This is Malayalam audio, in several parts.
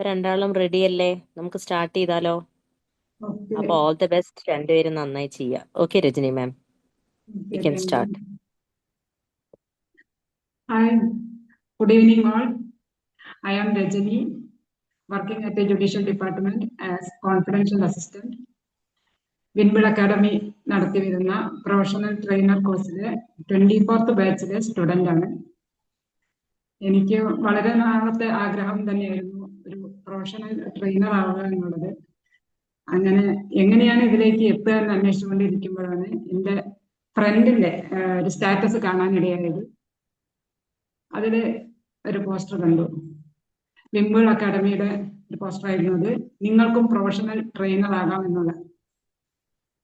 രണ്ടാളും റെഡി അല്ലേ? നമുക്ക് സ്റ്റാർട്ട് ചെയ്താലോ? Okay. അപ്പൊ ഓൾ ദി ബെസ്റ്റ്, രണ്ടുപേരും നന്നായി ചെയ്യാം. Okay Rajani ma'am, you Okay, can thank you. Start. Hi, good evening all. I am Rajani, working at the Judicial Department as Confidential Assistant. വിൻബിൾ അക്കാഡമി നടത്തി വരുന്ന പ്രൊഫഷണൽ ട്രെയിനർ കോഴ്സിലെ 24th ബാച്ചിലെ സ്റ്റുഡൻ്റ് ആണ്. എനിക്ക് വളരെ നാളത്തെ ആഗ്രഹം തന്നെയായിരുന്നു ഒരു പ്രൊഫഷണൽ ട്രെയിനർ ആവുക എന്നുള്ളത്. അങ്ങനെ എങ്ങനെയാണ് ഇതിലേക്ക് എത്തുക എന്ന് അന്വേഷിച്ചുകൊണ്ടിരിക്കുമ്പോഴാണ് എൻ്റെ ഫ്രണ്ടിന്റെ ഒരു സ്റ്റാറ്റസ് കാണാനിടയായത്. അതിൽ ഒരു പോസ്റ്റർ കണ്ടു. വിംബിൾ അക്കാഡമിയുടെ ഒരു പോസ്റ്റർ ആയിരുന്നു അത്. നിങ്ങൾക്കും പ്രൊഫഷണൽ ട്രെയിനർ ആകാം എന്നുള്ള.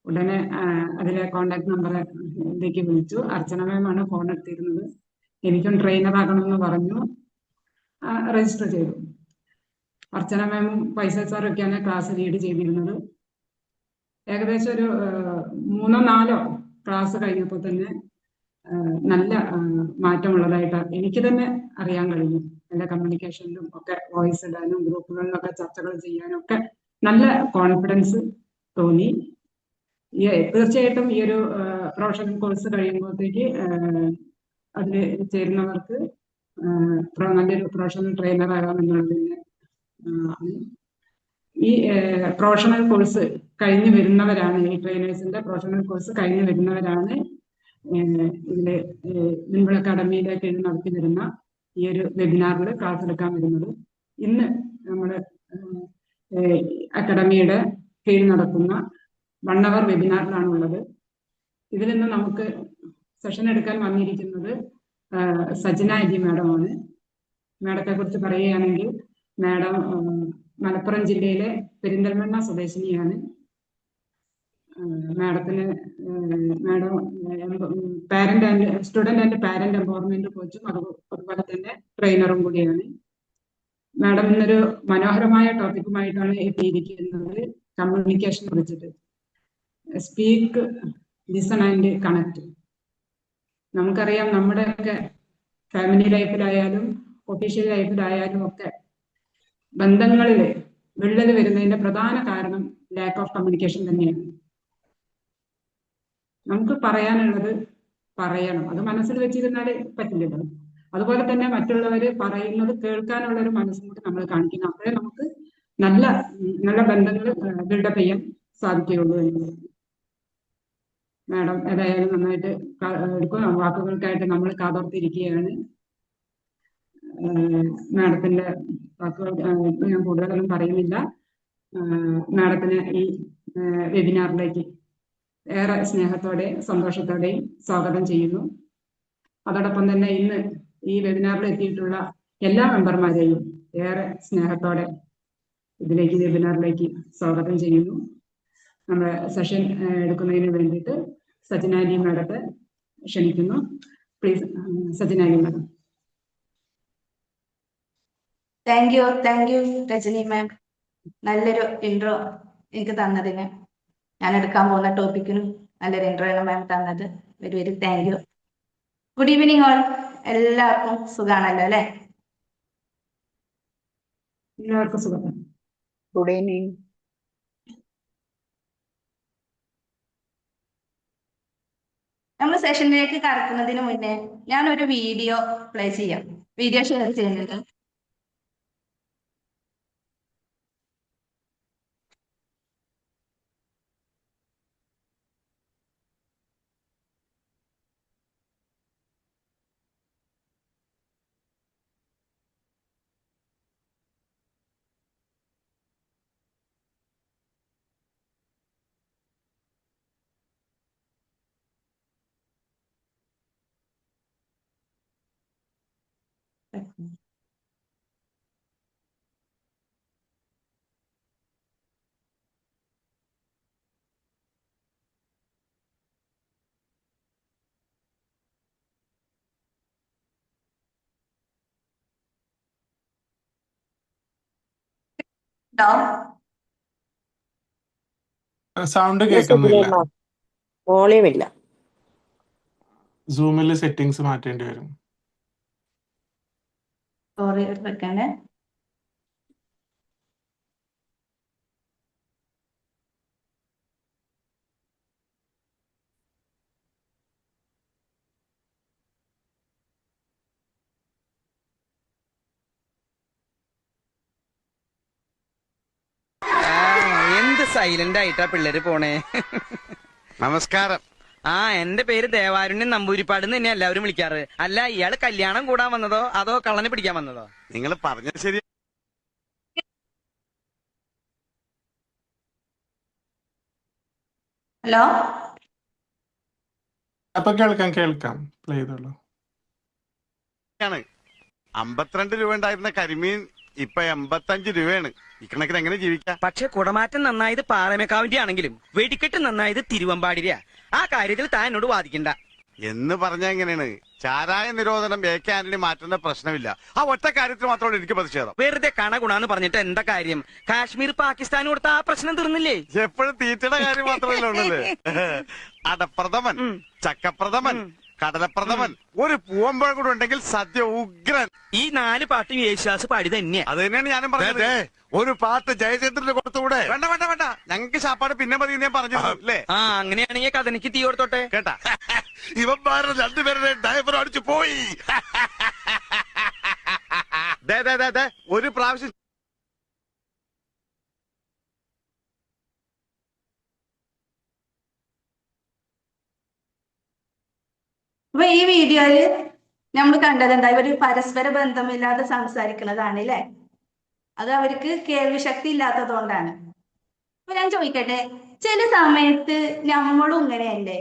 ഉടനെ അതിലെ കോണ്ടാക്ട് നമ്പറിലേക്ക് വിളിച്ചു. അർച്ചന മാമാണ് ഫോൺ എടുത്തിരുന്നത്. എനിക്കും ട്രെയിനർ ആകണമെന്ന് പറഞ്ഞു. രജിസ്റ്റർ ചെയ്തു. അർച്ചന മാമും ഫൈസൽ സാറൊക്കെയാണ് ക്ലാസ് ലീഡ് ചെയ്തിരുന്നത്. ഏകദേശം ഒരു 3-4 ക്ലാസ് കഴിഞ്ഞപ്പോൾ തന്നെ നല്ല മാറ്റമുള്ളതായിട്ട് എനിക്ക് തന്നെ അറിയാൻ കഴിഞ്ഞു. നല്ല കമ്മ്യൂണിക്കേഷനിലും ഒക്കെ വോയിസ് ഇടാനും ഗ്രൂപ്പുകളിലൊക്കെ ചർച്ചകൾ ചെയ്യാനും ഒക്കെ നല്ല കോൺഫിഡൻസ് തോന്നി. തീർച്ചയായിട്ടും ഈ ഒരു പ്രൊഫഷണൽ കോഴ്സ് കഴിയുമ്പോഴത്തേക്ക് അതിൽ ചേരുന്നവർക്ക് നല്ലൊരു പ്രൊഫഷണൽ ട്രെയിനർ ആകാമെന്നുള്ളതിന് ഈ പ്രൊഫഷണൽ കോഴ്സ് കഴിഞ്ഞു വരുന്നവരാണ്, ഈ ട്രെയിനേഴ്സിന്റെ പ്രൊഫഷണൽ കോഴ്സ് കഴിഞ്ഞു വരുന്നവരാണ് ഇതില് വിൻബിൾ അക്കാഡമിയുടെ കീഴിൽ നടത്തി വരുന്ന ഈ ഒരു വെബിനാറിൽ ക്ലാസ് എടുക്കാൻ വരുന്നത്. ഇന്ന് നമ്മൾ അക്കാഡമിയുടെ കീഴിൽ നടക്കുന്ന 1 hour വെബിനാറിലാണ് ഉള്ളത്. ഇതിൽ നിന്ന് നമുക്ക് സെഷൻ എടുക്കാൻ വന്നിരിക്കുന്നത് സജന അജി മാഡമാണ്. മാഡത്തെ കുറിച്ച് പറയുകയാണെങ്കിൽ മാഡം മലപ്പുറം ജില്ലയിലെ പെരിന്തൽമണ്ണ സ്വദേശിനിയാണ്. മാഡത്തിന് madam student and parent empowerment കോച്ചും അതുപോലെ തന്നെ ട്രെയിനറും കൂടിയാണ്. മാഡം ഇന്നൊരു മനോഹരമായ ടോപ്പിക്കുമായിട്ടാണ് എത്തിയിരിക്കുന്നത്. കമ്മ്യൂണിക്കേഷനെ കുറിച്ചിട്ട്. Speak, listen and connect. നമുക്കറിയാം, നമ്മുടെയൊക്കെ ഫാമിലി ലൈഫിലായാലും ഒഫീഷ്യൽ ലൈഫിലായാലും ഒക്കെ ബന്ധങ്ങളിൽ വിള്ളൽ വരുന്നതിന്റെ പ്രധാന കാരണം ലാക്ക് ഓഫ് കമ്മ്യൂണിക്കേഷൻ തന്നെയാണ്. നമുക്ക് പറയാനുള്ളത് പറയണം, അത് മനസ്സിൽ വെച്ചിരുന്നാൽ പറ്റില്ലല്ലോ. അതുപോലെ തന്നെ മറ്റുള്ളവര് പറയുന്നത് കേൾക്കാനുള്ള ഒരു മനസ്സും കൂടി നമ്മൾ കാണിക്കണം. അപ്പോഴേ നമുക്ക് നല്ല നല്ല ബന്ധങ്ങൾ ബിൽഡപ്പ് ചെയ്യാൻ സാധിക്കുകയുള്ളൂ എന്നുള്ളത്. മാഡം ഏതായാലും നന്നായിട്ട് എടുക്കും. വാക്കുകൾക്കായിട്ട് നമ്മൾ കാതോർത്തിരിക്കുകയാണ്. മാഡത്തിന്റെ വാക്കുകൾ ഞാൻ കൂടുതലൊന്നും പറയുന്നില്ല. മാഡത്തിന് ഈ വെബിനാറിലേക്ക് ഏറെ സ്നേഹത്തോടെ സന്തോഷത്തോടെയും സ്വാഗതം ചെയ്യുന്നു. അതോടൊപ്പം തന്നെ ഇന്ന് ഈ വെബിനാറിൽ എത്തിയിട്ടുള്ള എല്ലാ മെമ്പർമാരെയും ഏറെ സ്നേഹത്തോടെ വെബിനാറിലേക്ക് സ്വാഗതം ചെയ്യുന്നു. നമ്മുടെ സെഷൻ എടുക്കുന്നതിന് വേണ്ടിയിട്ട് സജനാലി മാഡത്തെ ക്ഷണിക്കുന്നു. Please Sajana Ali madam. Thank you Rajani ma'am, നല്ലൊരു ഇൻട്രോ എനിക്ക് തന്നതിന്. ഞാൻ എടുക്കാൻ പോകുന്ന ടോപ്പിക്കിനും നല്ലൊരു ഇൻട്രോ ആണ് മാം തന്നത്. Very very thank U. Good evening all. എല്ലാവർക്കും സുഖാണല്ലോ അല്ലെ? എല്ലാവർക്കും സുഖം. Good evening. നമ്മൾ സെഷനിലേക്ക് കടക്കുന്നതിന് മുന്നേ ഞാനൊരു വീഡിയോ പ്ലേ ചെയ്യാം. വീഡിയോ ഷെയർ ചെയ്യുന്നത്. സൗണ്ട് കേൾക്കുന്നില്ല. വോളിയം ഇല്ല. സൂമിൽ സെറ്റിംഗ്സ് മാറ്റേണ്ടി വരും. സോറി വെക്കണ്ടേ. സൈലന്റ് ആയിട്ടാ പിള്ളേര് പോണേ. നമസ്കാരം. എന്റെ പേര് ദേവാരുണ്യൻ നമ്പൂരിപ്പാട് തന്നെ എല്ലാവരും വിളിക്കാറ്. അല്ല, ഇയാള് കല്യാണം കൂടാൻ വന്നതോ അതോ കള്ളനെ പിടിക്കാൻ വന്നതോ? നിങ്ങൾ പറഞ്ഞത് ശരി. ഹലോ, അപ്പൊ കേൾക്കാം പ്ലേ ചെയ്തോളൂ. 52 രൂപ ഉണ്ടായിരുന്ന കരിമീൻ ഇപ്പൊ 85 രൂപയാണ്. ഇക്കണക്കിന് എങ്ങനെ ജീവിക്കാം? പക്ഷെ കുടമാറ്റം നന്നായത് പാറമേക്കാവിന്റെ ആണെങ്കിലും വെടിക്കെട്ട് നന്നായത് തിരുവമ്പാടിരിയാ. ആ കാര്യത്തിൽ താൻ എന്നോട് വാദിക്കണ്ട. എന്ന് പറഞ്ഞാ എങ്ങനെയാണ്? ചാരായ നിരോധനം AK ആന്റണി മാറ്റുന്ന പ്രശ്നമില്ല. ആ ഒറ്റ കാര്യത്തിൽ മാത്രമാണ് എനിക്ക് പ്രതിഷേധം. വെറുതെ കണഗുണാന്ന് പറഞ്ഞിട്ട് എന്താ കാര്യം? കാശ്മീർ പാകിസ്ഥാൻ കൊടുത്ത ആ പ്രശ്നം തീർന്നില്ലേ? എപ്പോഴും തീറ്റയുടെ കാര്യം മാത്രമല്ല ഉള്ളല്ലേ. അടപ്രഥമൻ, ചക്കപ്രഥമൻ, കടലപ്രഥമൻ, ഒരു പൂവമ്പഴം കൂടെ ഉണ്ടെങ്കിൽ സദ്യ ഉഗ്രൻ. ഈ 4 പാട്ടും യേശുദാസ് പാടി തന്നെയാ. അത് തന്നെയാണ് ഞാനും പറഞ്ഞത്. ഒരു പാട്ട് ജയചന്ദ്രന് കൊടുത്തുകൂടെ? വേണ്ട വേണ്ട വേണ്ട, ഞങ്ങൾക്ക് ശാപ്പാട് പിന്നെ മതി ഞാൻ പറഞ്ഞു അല്ലേ. അങ്ങനെയാണെങ്കിൽ കഥനിക്ക് തീ കൊടുത്തോട്ടെ. കേട്ടാ, ഇവന്മാരുടെ രണ്ടുപേരുടെ ഡ്രൈവർ അടിച്ചു പോയി. ഒരു പ്രാവശ്യം അപ്പൊ ഈ വീഡിയോയില് നമ്മൾ കണ്ടത് എന്താ? ഇവര് പരസ്പര ബന്ധമില്ലാതെ സംസാരിക്കുന്നതാണ് അല്ലേ? അത് അവർക്ക് കേൾവി ശക്തി ഇല്ലാത്തതുകൊണ്ടാണ്. അപ്പൊ ഞാൻ ചോദിക്കട്ടെ, ചില സമയത്ത് നമ്മളും ഇങ്ങനെയല്ലേ?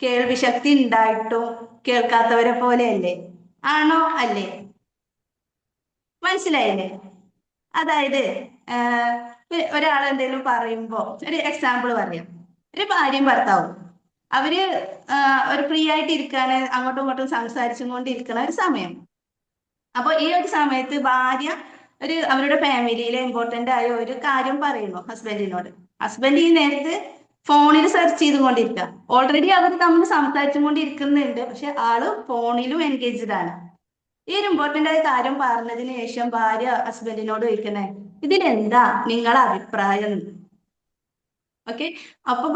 കേൾവി ശക്തി ഉണ്ടായിട്ടും കേൾക്കാത്തവരെ പോലെയല്ലേ? ആണോ അല്ലേ? മനസ്സിലായില്ലേ? അതായത് ഒരാൾ എന്തെങ്കിലും പറയുമ്പോ, ഒരു എക്സാമ്പിൾ പറയാം. ഒരു ഭാര്യയും ഭർത്താവും അവര് ഒരു ഫ്രീ ആയിട്ട് ഇരിക്കാന് അങ്ങോട്ടും ഇങ്ങോട്ടും സംസാരിച്ചും കൊണ്ടിരിക്കുന്ന ഒരു സമയം. അപ്പൊ ഈ ഒരു സമയത്ത് ഭാര്യ അവരുടെ ഫാമിലിയിലെ ഇമ്പോർട്ടന്റ് ആയ ഒരു കാര്യം പറയുന്നു ഹസ്ബൻഡിനോട്. ഹസ്ബൻഡ് ഈ നേരത്ത് ഫോണിൽ സെർച്ച് ചെയ്തുകൊണ്ടിരിക്കുക. ഓൾറെഡി അവർ തമ്മിൽ സംസാരിച്ചും കൊണ്ടിരിക്കുന്നുണ്ട്, പക്ഷെ ആള് ഫോണിലും എൻഗേജ്ഡ് ആണ്. ഈ ഒരു ഇമ്പോർട്ടന്റ് ആയ കാര്യം പറഞ്ഞതിന് ശേഷം ഭാര്യ ഹസ്ബൻഡിനോട് ചോദിക്കണേ, ഇതിലെന്താ നിങ്ങളെ അഭിപ്രായം? ഓക്കെ, അപ്പൊ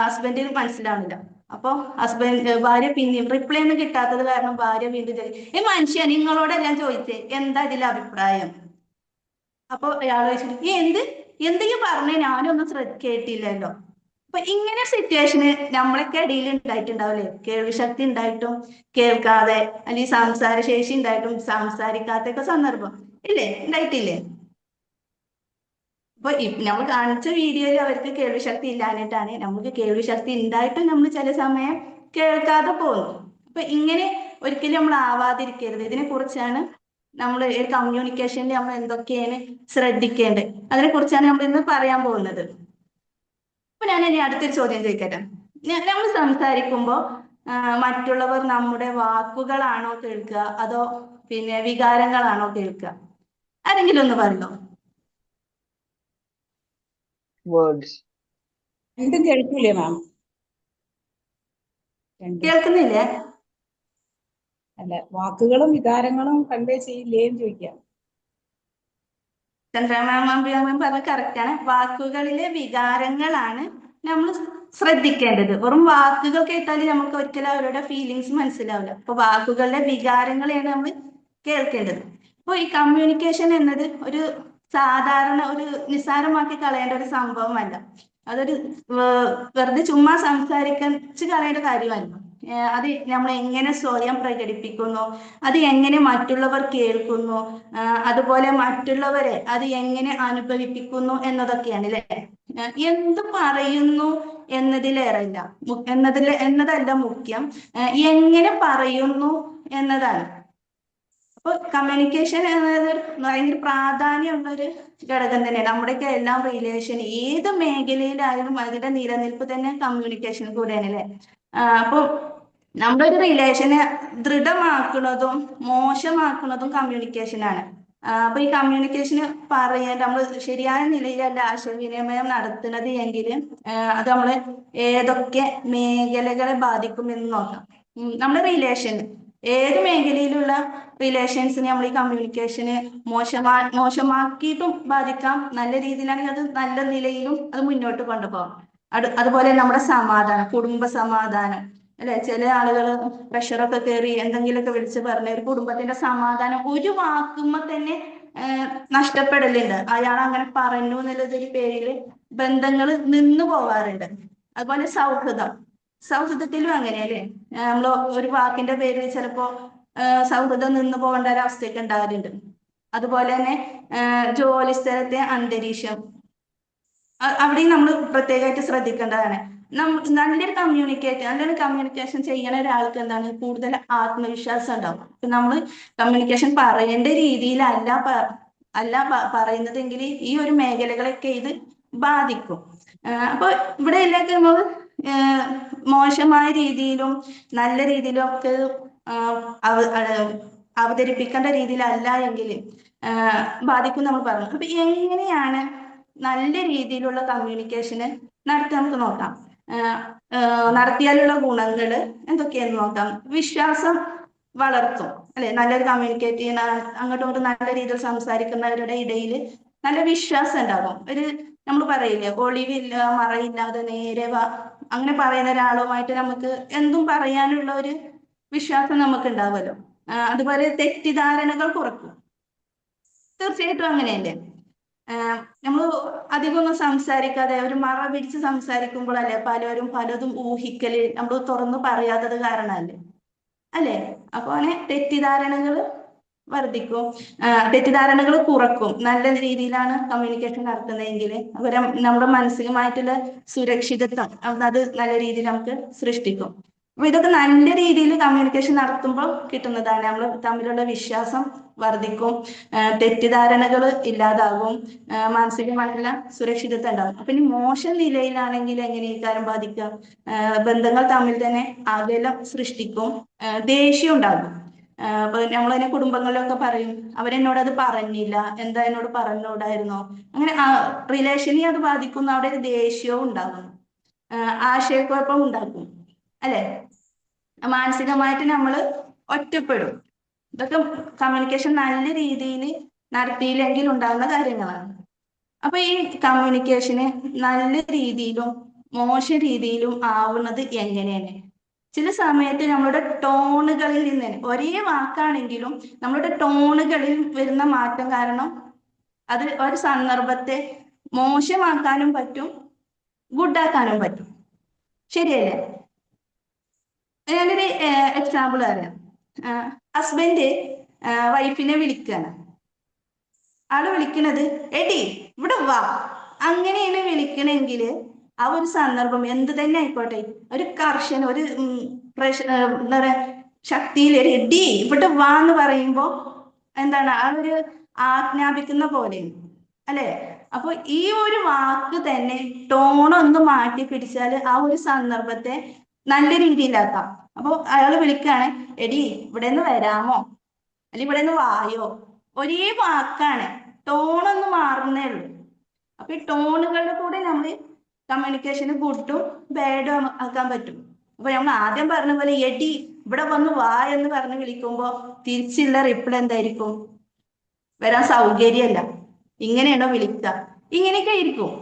ഹസ്ബൻഡിന് മനസ്സിലാവുന്നില്ല. അപ്പൊ ഭാര്യ പിന്നെയും റിപ്ലൈ ഒന്നും കിട്ടാത്തത് കാരണം ഭാര്യ വീണ്ടും ചോദിക്കും, മനുഷ്യ നിങ്ങളോടെല്ലാം ചോദിച്ചേ എന്താ ഇതിലെ അഭിപ്രായം? അപ്പൊ അയാൾ ചോദിച്ചു, എന്തെങ്കിലും പറഞ്ഞേ ഞാനൊന്നും കേട്ടില്ലല്ലോ. അപ്പൊ ഇങ്ങനെ സിറ്റുവേഷന് നമ്മളൊക്കെ ഇടയിൽ ഉണ്ടായിട്ടുണ്ടാവില്ലേ? കേൾവി ശക്തി ഉണ്ടായിട്ടും കേൾക്കാതെ, അല്ലെങ്കിൽ സംസാരശേഷി ഉണ്ടായിട്ടും സംസാരിക്കാത്തൊക്കെ സന്ദർഭം ഇല്ലേ? ഉണ്ടായിട്ടില്ലേ? അപ്പൊ നമ്മൾ കാണിച്ച വീഡിയോയിൽ അവർക്ക് കേൾവി ശക്തി ഇല്ലാഞ്ഞിട്ടാണ്. നമുക്ക് കേൾവി ശക്തി ഉണ്ടായിട്ടും നമ്മൾ ചില സമയം കേൾക്കാതെ പോകുന്നു. അപ്പൊ ഇങ്ങനെ ഒരിക്കലും നമ്മൾ ആവാതിരിക്കരുത്. ഇതിനെ കുറിച്ചാണ് നമ്മൾ കമ്മ്യൂണിക്കേഷനിൽ നമ്മൾ എന്തൊക്കെയാണ് ശ്രദ്ധിക്കേണ്ടത്, അതിനെ കുറിച്ചാണ് നമ്മൾ ഇന്ന് പറയാൻ പോകുന്നത്. അപ്പൊ ഞാൻ ഇനി അടുത്തൊരു ചോദ്യം ചോദിക്കട്ടെ. നമ്മൾ സംസാരിക്കുമ്പോൾ മറ്റുള്ളവർ നമ്മുടെ വാക്കുകളാണോ കേൾക്കുക അതോ പിന്നെ വികാരങ്ങളാണോ കേൾക്കുക? ആരെങ്കിലും ഒന്ന് പറഞ്ഞോ. വേർഡ്സ്. രണ്ടും കേൾക്കൂലേ മാം? കേൾക്കുന്നില്ലേ? അല്ല, വാക്കുകളും വികാരങ്ങളും കൺവേ ചെയ്യില്ലേന്ന് ചോദിക്കാം. ചന്ദ്രമാം പറഞ്ഞ കറക്റ്റാണ്. വാക്കുകളിലെ വികാരങ്ങളാണ് നമ്മൾ ശ്രദ്ധിക്കേണ്ടത്. വെറും വാക്കുകൾ കേട്ടാൽ നമുക്ക് ഒരിക്കലും അവരുടെ ഫീലിങ്സ് മനസ്സിലാവില്ല. അപ്പൊ വാക്കുകളുടെ വികാരങ്ങളെയാണ് നമ്മൾ കേൾക്കേണ്ടത്. അപ്പൊ ഈ കമ്മ്യൂണിക്കേഷൻ എന്നത് ഒരു സാധാരണ ഒരു നിസ്സാരമാക്കി കളയേണ്ട ഒരു സംഭവമല്ല. അതൊരു വെറുതെ ചുമ്മാ സംസാരിച്ച് കളയേണ്ട കാര്യമല്ല. അത് നമ്മൾ എങ്ങനെ സ്വയം പ്രകടിപ്പിക്കുന്നു, അത് എങ്ങനെ മറ്റുള്ളവർ കേൾക്കുന്നു, അതുപോലെ മറ്റുള്ളവരെ അത് എങ്ങനെ അനുഭവിപ്പിക്കുന്നു എന്നതൊക്കെയാണ് അല്ലെ. എന്ത് പറയുന്നു എന്നതല്ല മുഖ്യം, എങ്ങനെ പറയുന്നു എന്നതാണ്. അപ്പൊ കമ്മ്യൂണിക്കേഷൻ എന്നത് ഭയങ്കര പ്രാധാന്യമുള്ള ഒരു ഘടകം തന്നെയാണ്. നമ്മുടെയൊക്കെ എല്ലാം റിലേഷൻ ഏത് മേഖലയിലായാലും അതിന്റെ നിലനിൽപ്പ് തന്നെ കമ്മ്യൂണിക്കേഷൻ കൂടെയാണ് അല്ലെ. അപ്പൊ നമ്മുടെ ഒരു റിലേഷനെ ദൃഢമാക്കുന്നതും മോശമാക്കുന്നതും കമ്മ്യൂണിക്കേഷനാണ്. അപ്പൊ ഈ കമ്മ്യൂണിക്കേഷന് പറയാൻ നമ്മൾ ശരിയായ നിലയിലല്ല ആശയവിനിമയം നടത്തുന്നത് എങ്കിൽ അത് നമ്മള് ഏതൊക്കെ മേഖലകളെ ബാധിക്കും എന്ന് നോക്കാം. നമ്മുടെ റിലേഷൻ ഏത് മേഖലയിലുള്ള റിലേഷൻസിനെ നമ്മൾ ഈ കമ്മ്യൂണിക്കേഷന് മോശമാക്കിയിട്ടും ബാധിക്കാം, നല്ല രീതിയിലാണെങ്കിൽ അത് നല്ല നിലയിലും അത് മുന്നോട്ട് കൊണ്ടുപോകാം. അതുപോലെ നമ്മുടെ സമാധാനം, കുടുംബ സമാധാനം അല്ലെ. ചില ആളുകൾ പ്രഷറൊക്കെ കയറി എന്തെങ്കിലുമൊക്കെ വിളിച്ച് പറഞ്ഞ ഒരു കുടുംബത്തിന്റെ സമാധാനം ഒരു വാക്കുമ്പോ തന്നെ നഷ്ടപ്പെടലുണ്ട്. അയാൾ അങ്ങനെ പറഞ്ഞു എന്നുള്ളതൊരു പേരില് ബന്ധങ്ങൾ നിന്നു പോവാറുണ്ട്. അതുപോലെ സൗഹൃദത്തിലും അങ്ങനെയല്ലേ, നമ്മൾ ഒരു വാക്കിന്റെ പേരിൽ ചിലപ്പോ സൗഹൃദം നിന്നു പോകേണ്ട ഒരു അവസ്ഥയൊക്കെ ഉണ്ടാകാറുണ്ട്. അതുപോലെ തന്നെ ജോലി സ്ഥലത്തെ അന്തരീക്ഷം, അവിടെയും നമ്മൾ പ്രത്യേകമായിട്ട് ശ്രദ്ധിക്കേണ്ടതാണ്. നല്ലൊരു കമ്മ്യൂണിക്കേഷൻ ചെയ്യണ ഒരാൾക്ക് എന്താണ് കൂടുതൽ ആത്മവിശ്വാസം ഉണ്ടാവും. ഇപ്പൊ നമ്മൾ കമ്മ്യൂണിക്കേഷൻ പറയേണ്ട രീതിയിലല്ല പറയുന്നതെങ്കിൽ ഈ ഒരു മേഖലകളൊക്കെ ഇത് ബാധിക്കും. അപ്പൊ ഇവിടെ ഇതിലേക്ക് നമ്മൾ മോശമായ രീതിയിലും നല്ല രീതിയിലും ഒക്കെ അവതരിപ്പിക്കേണ്ട രീതിയിലല്ല എങ്കിൽ ബാധിക്കും നമ്മൾ പറഞ്ഞു. അപ്പൊ എങ്ങനെയാണ് നല്ല രീതിയിലുള്ള കമ്മ്യൂണിക്കേഷന് നടത്താൻ നമുക്ക് നോക്കാം. നടത്തിയാലുള്ള ഗുണങ്ങള് എന്തൊക്കെയാന്ന് നോക്കാം. വിശ്വാസം വളർത്തും അല്ലെ, നല്ലൊരു കമ്മ്യൂണിക്കേറ്റ് ചെയ്യുന്ന അങ്ങോട്ടും ഇങ്ങോട്ടും നല്ല രീതിയിൽ സംസാരിക്കുന്നവരുടെ ഇടയിൽ നല്ല വിശ്വാസം ഉണ്ടാകും. നമ്മൾ പറയില്ലേ, ഒളിവില്ല മറയില്ലാതെ നേരെ അങ്ങനെ പറയുന്ന ഒരാളുമായിട്ട് നമുക്ക് എന്തും പറയാനുള്ള ഒരു വിശ്വാസം നമുക്ക് ഉണ്ടാവുമല്ലോ. അതുപോലെ തെറ്റിദ്ധാരണകൾ കുറക്കും. തീർച്ചയായിട്ടും അങ്ങനെയല്ലേ. നമ്മൾ അധികമൊന്നും സംസാരിക്കാതെ ഒരു മറ പിടിച്ച് സംസാരിക്കുമ്പോഴല്ലേ പലരും പലതും ഊഹിക്കല് നമ്മൾ തുറന്നു പറയാത്തത് കാരണമല്ലേ അല്ലേ. അപ്പൊ അങ്ങനെ തെറ്റിദ്ധാരണകൾ വർദ്ധിക്കും, തെറ്റിദ്ധാരണകൾ കുറക്കും. നല്ല രീതിയിലാണ് കമ്മ്യൂണിക്കേഷൻ നടത്തുന്നതെങ്കിൽ അതുപോലെ നമ്മുടെ മാനസികമായിട്ടുള്ള സുരക്ഷിതത്വം അത് നല്ല രീതിയിൽ നമുക്ക് സൃഷ്ടിക്കും. അപ്പൊ ഇതൊക്കെ നല്ല രീതിയിൽ കമ്മ്യൂണിക്കേഷൻ നടത്തുമ്പോൾ കിട്ടുന്നതാണ്. നമ്മൾ തമ്മിലുള്ള വിശ്വാസം വർദ്ധിക്കും, തെറ്റിദ്ധാരണകൾ ഇല്ലാതാകും, മാനസികമായിട്ടുള്ള സുരക്ഷിതത്വം ഉണ്ടാകും. അപ്പൊ ഇനി മോശം നിലയിലാണെങ്കിൽ എങ്ങനെയൊക്കെ ബാധിക്കാം, ബന്ധങ്ങൾ തമ്മിൽ തന്നെ അകലം സൃഷ്ടിക്കും, ദേഷ്യം ഉണ്ടാകും. അപ്പൊ നമ്മളതിനെ കുടുംബങ്ങളിലൊക്കെ പറയും, അവരെന്നോട് അത് പറഞ്ഞില്ല, എന്താ എന്നോട് പറഞ്ഞൂടായിരുന്നോ, അങ്ങനെ റിലേഷനെ അത് ബാധിക്കുന്നു. അവിടെ ഒരു ദേഷ്യവും ഉണ്ടാകുന്നു, ആശയക്കുഴപ്പം ഉണ്ടാക്കും അല്ലെ. മാനസികമായിട്ട് നമ്മൾ ഒറ്റപ്പെടും. ഇതൊക്കെ കമ്മ്യൂണിക്കേഷൻ നല്ല രീതിയിൽ നടത്തിയില്ലെങ്കിൽ ഉണ്ടാകുന്ന കാര്യങ്ങളാണ്. അപ്പൊ ഈ കമ്മ്യൂണിക്കേഷന് നല്ല രീതിയിലും മോശം രീതിയിലും ആവുന്നത് എങ്ങനെയാണ്? ചില സമയത്ത് നമ്മളുടെ ടോണുകളിൽ നിന്ന് തന്നെ, ഒരേ വാക്കാണെങ്കിലും നമ്മളുടെ ടോണുകളിൽ വരുന്ന മാറ്റം കാരണം അത് ഒരു സന്ദർഭത്തെ മോശമാക്കാനും പറ്റും, ഗുഡാക്കാനും പറ്റും. ശരിയല്ലേ? ഞാനൊരു എക്സാമ്പിൾ പറയാം. ഹസ്ബൻഡ് വൈഫിനെ വിളിക്കുകയാണ്. ആള് വിളിക്കണത് എടി ഇവിടെ വാ, അങ്ങനെയാണ് വിളിക്കണമെങ്കിൽ ആ ഒരു സന്ദർഭം എന്ത് തന്നെ ആയിക്കോട്ടെ, ഒരു കർശന ഒരു എന്താ പറയാ ശക്തിയിൽ എടി ഇവിടെ വാ എന്ന് പറയുമ്പോ എന്താണ് ആ ഒരു ആജ്ഞാപിക്കുന്ന പോലെ അല്ലെ. അപ്പൊ ഈ ഒരു വാക്ക് തന്നെ ടോണൊന്ന് മാറ്റി പിടിച്ചാൽ ആ ഒരു സന്ദർഭത്തെ നല്ല രീതിയിലാക്കാം. അപ്പൊ അയാള് വിളിക്കാണ്, എടി ഇവിടെ നിന്ന് വരാമോ, അല്ലെങ്കിൽ ഇവിടെ നിന്ന് വായോ, ഒരേ വാക്കാണ്, ടോണൊന്ന് മാറുന്നേ ഉള്ളൂ. അപ്പൊ ഈ ടോണുകളുടെ കൂടെ നമ്മൾ കമ്മ്യൂണിക്കേഷന് ഗുഡും ബാഡും ആക്കാൻ പറ്റും. അപ്പൊ നമ്മൾ ആദ്യം പറഞ്ഞ പോലെ എടി ഇവിടെ വന്ന് വാ എന്ന് പറഞ്ഞ് വിളിക്കുമ്പോ തിരിച്ചുള്ള റിപ്ലൈ എന്തായിരിക്കും? വരാൻ സൗകര്യമല്ല, ഇങ്ങനെയാണോ വിളിക്കുക, ഇങ്ങനെയൊക്കെ ആയിരിക്കും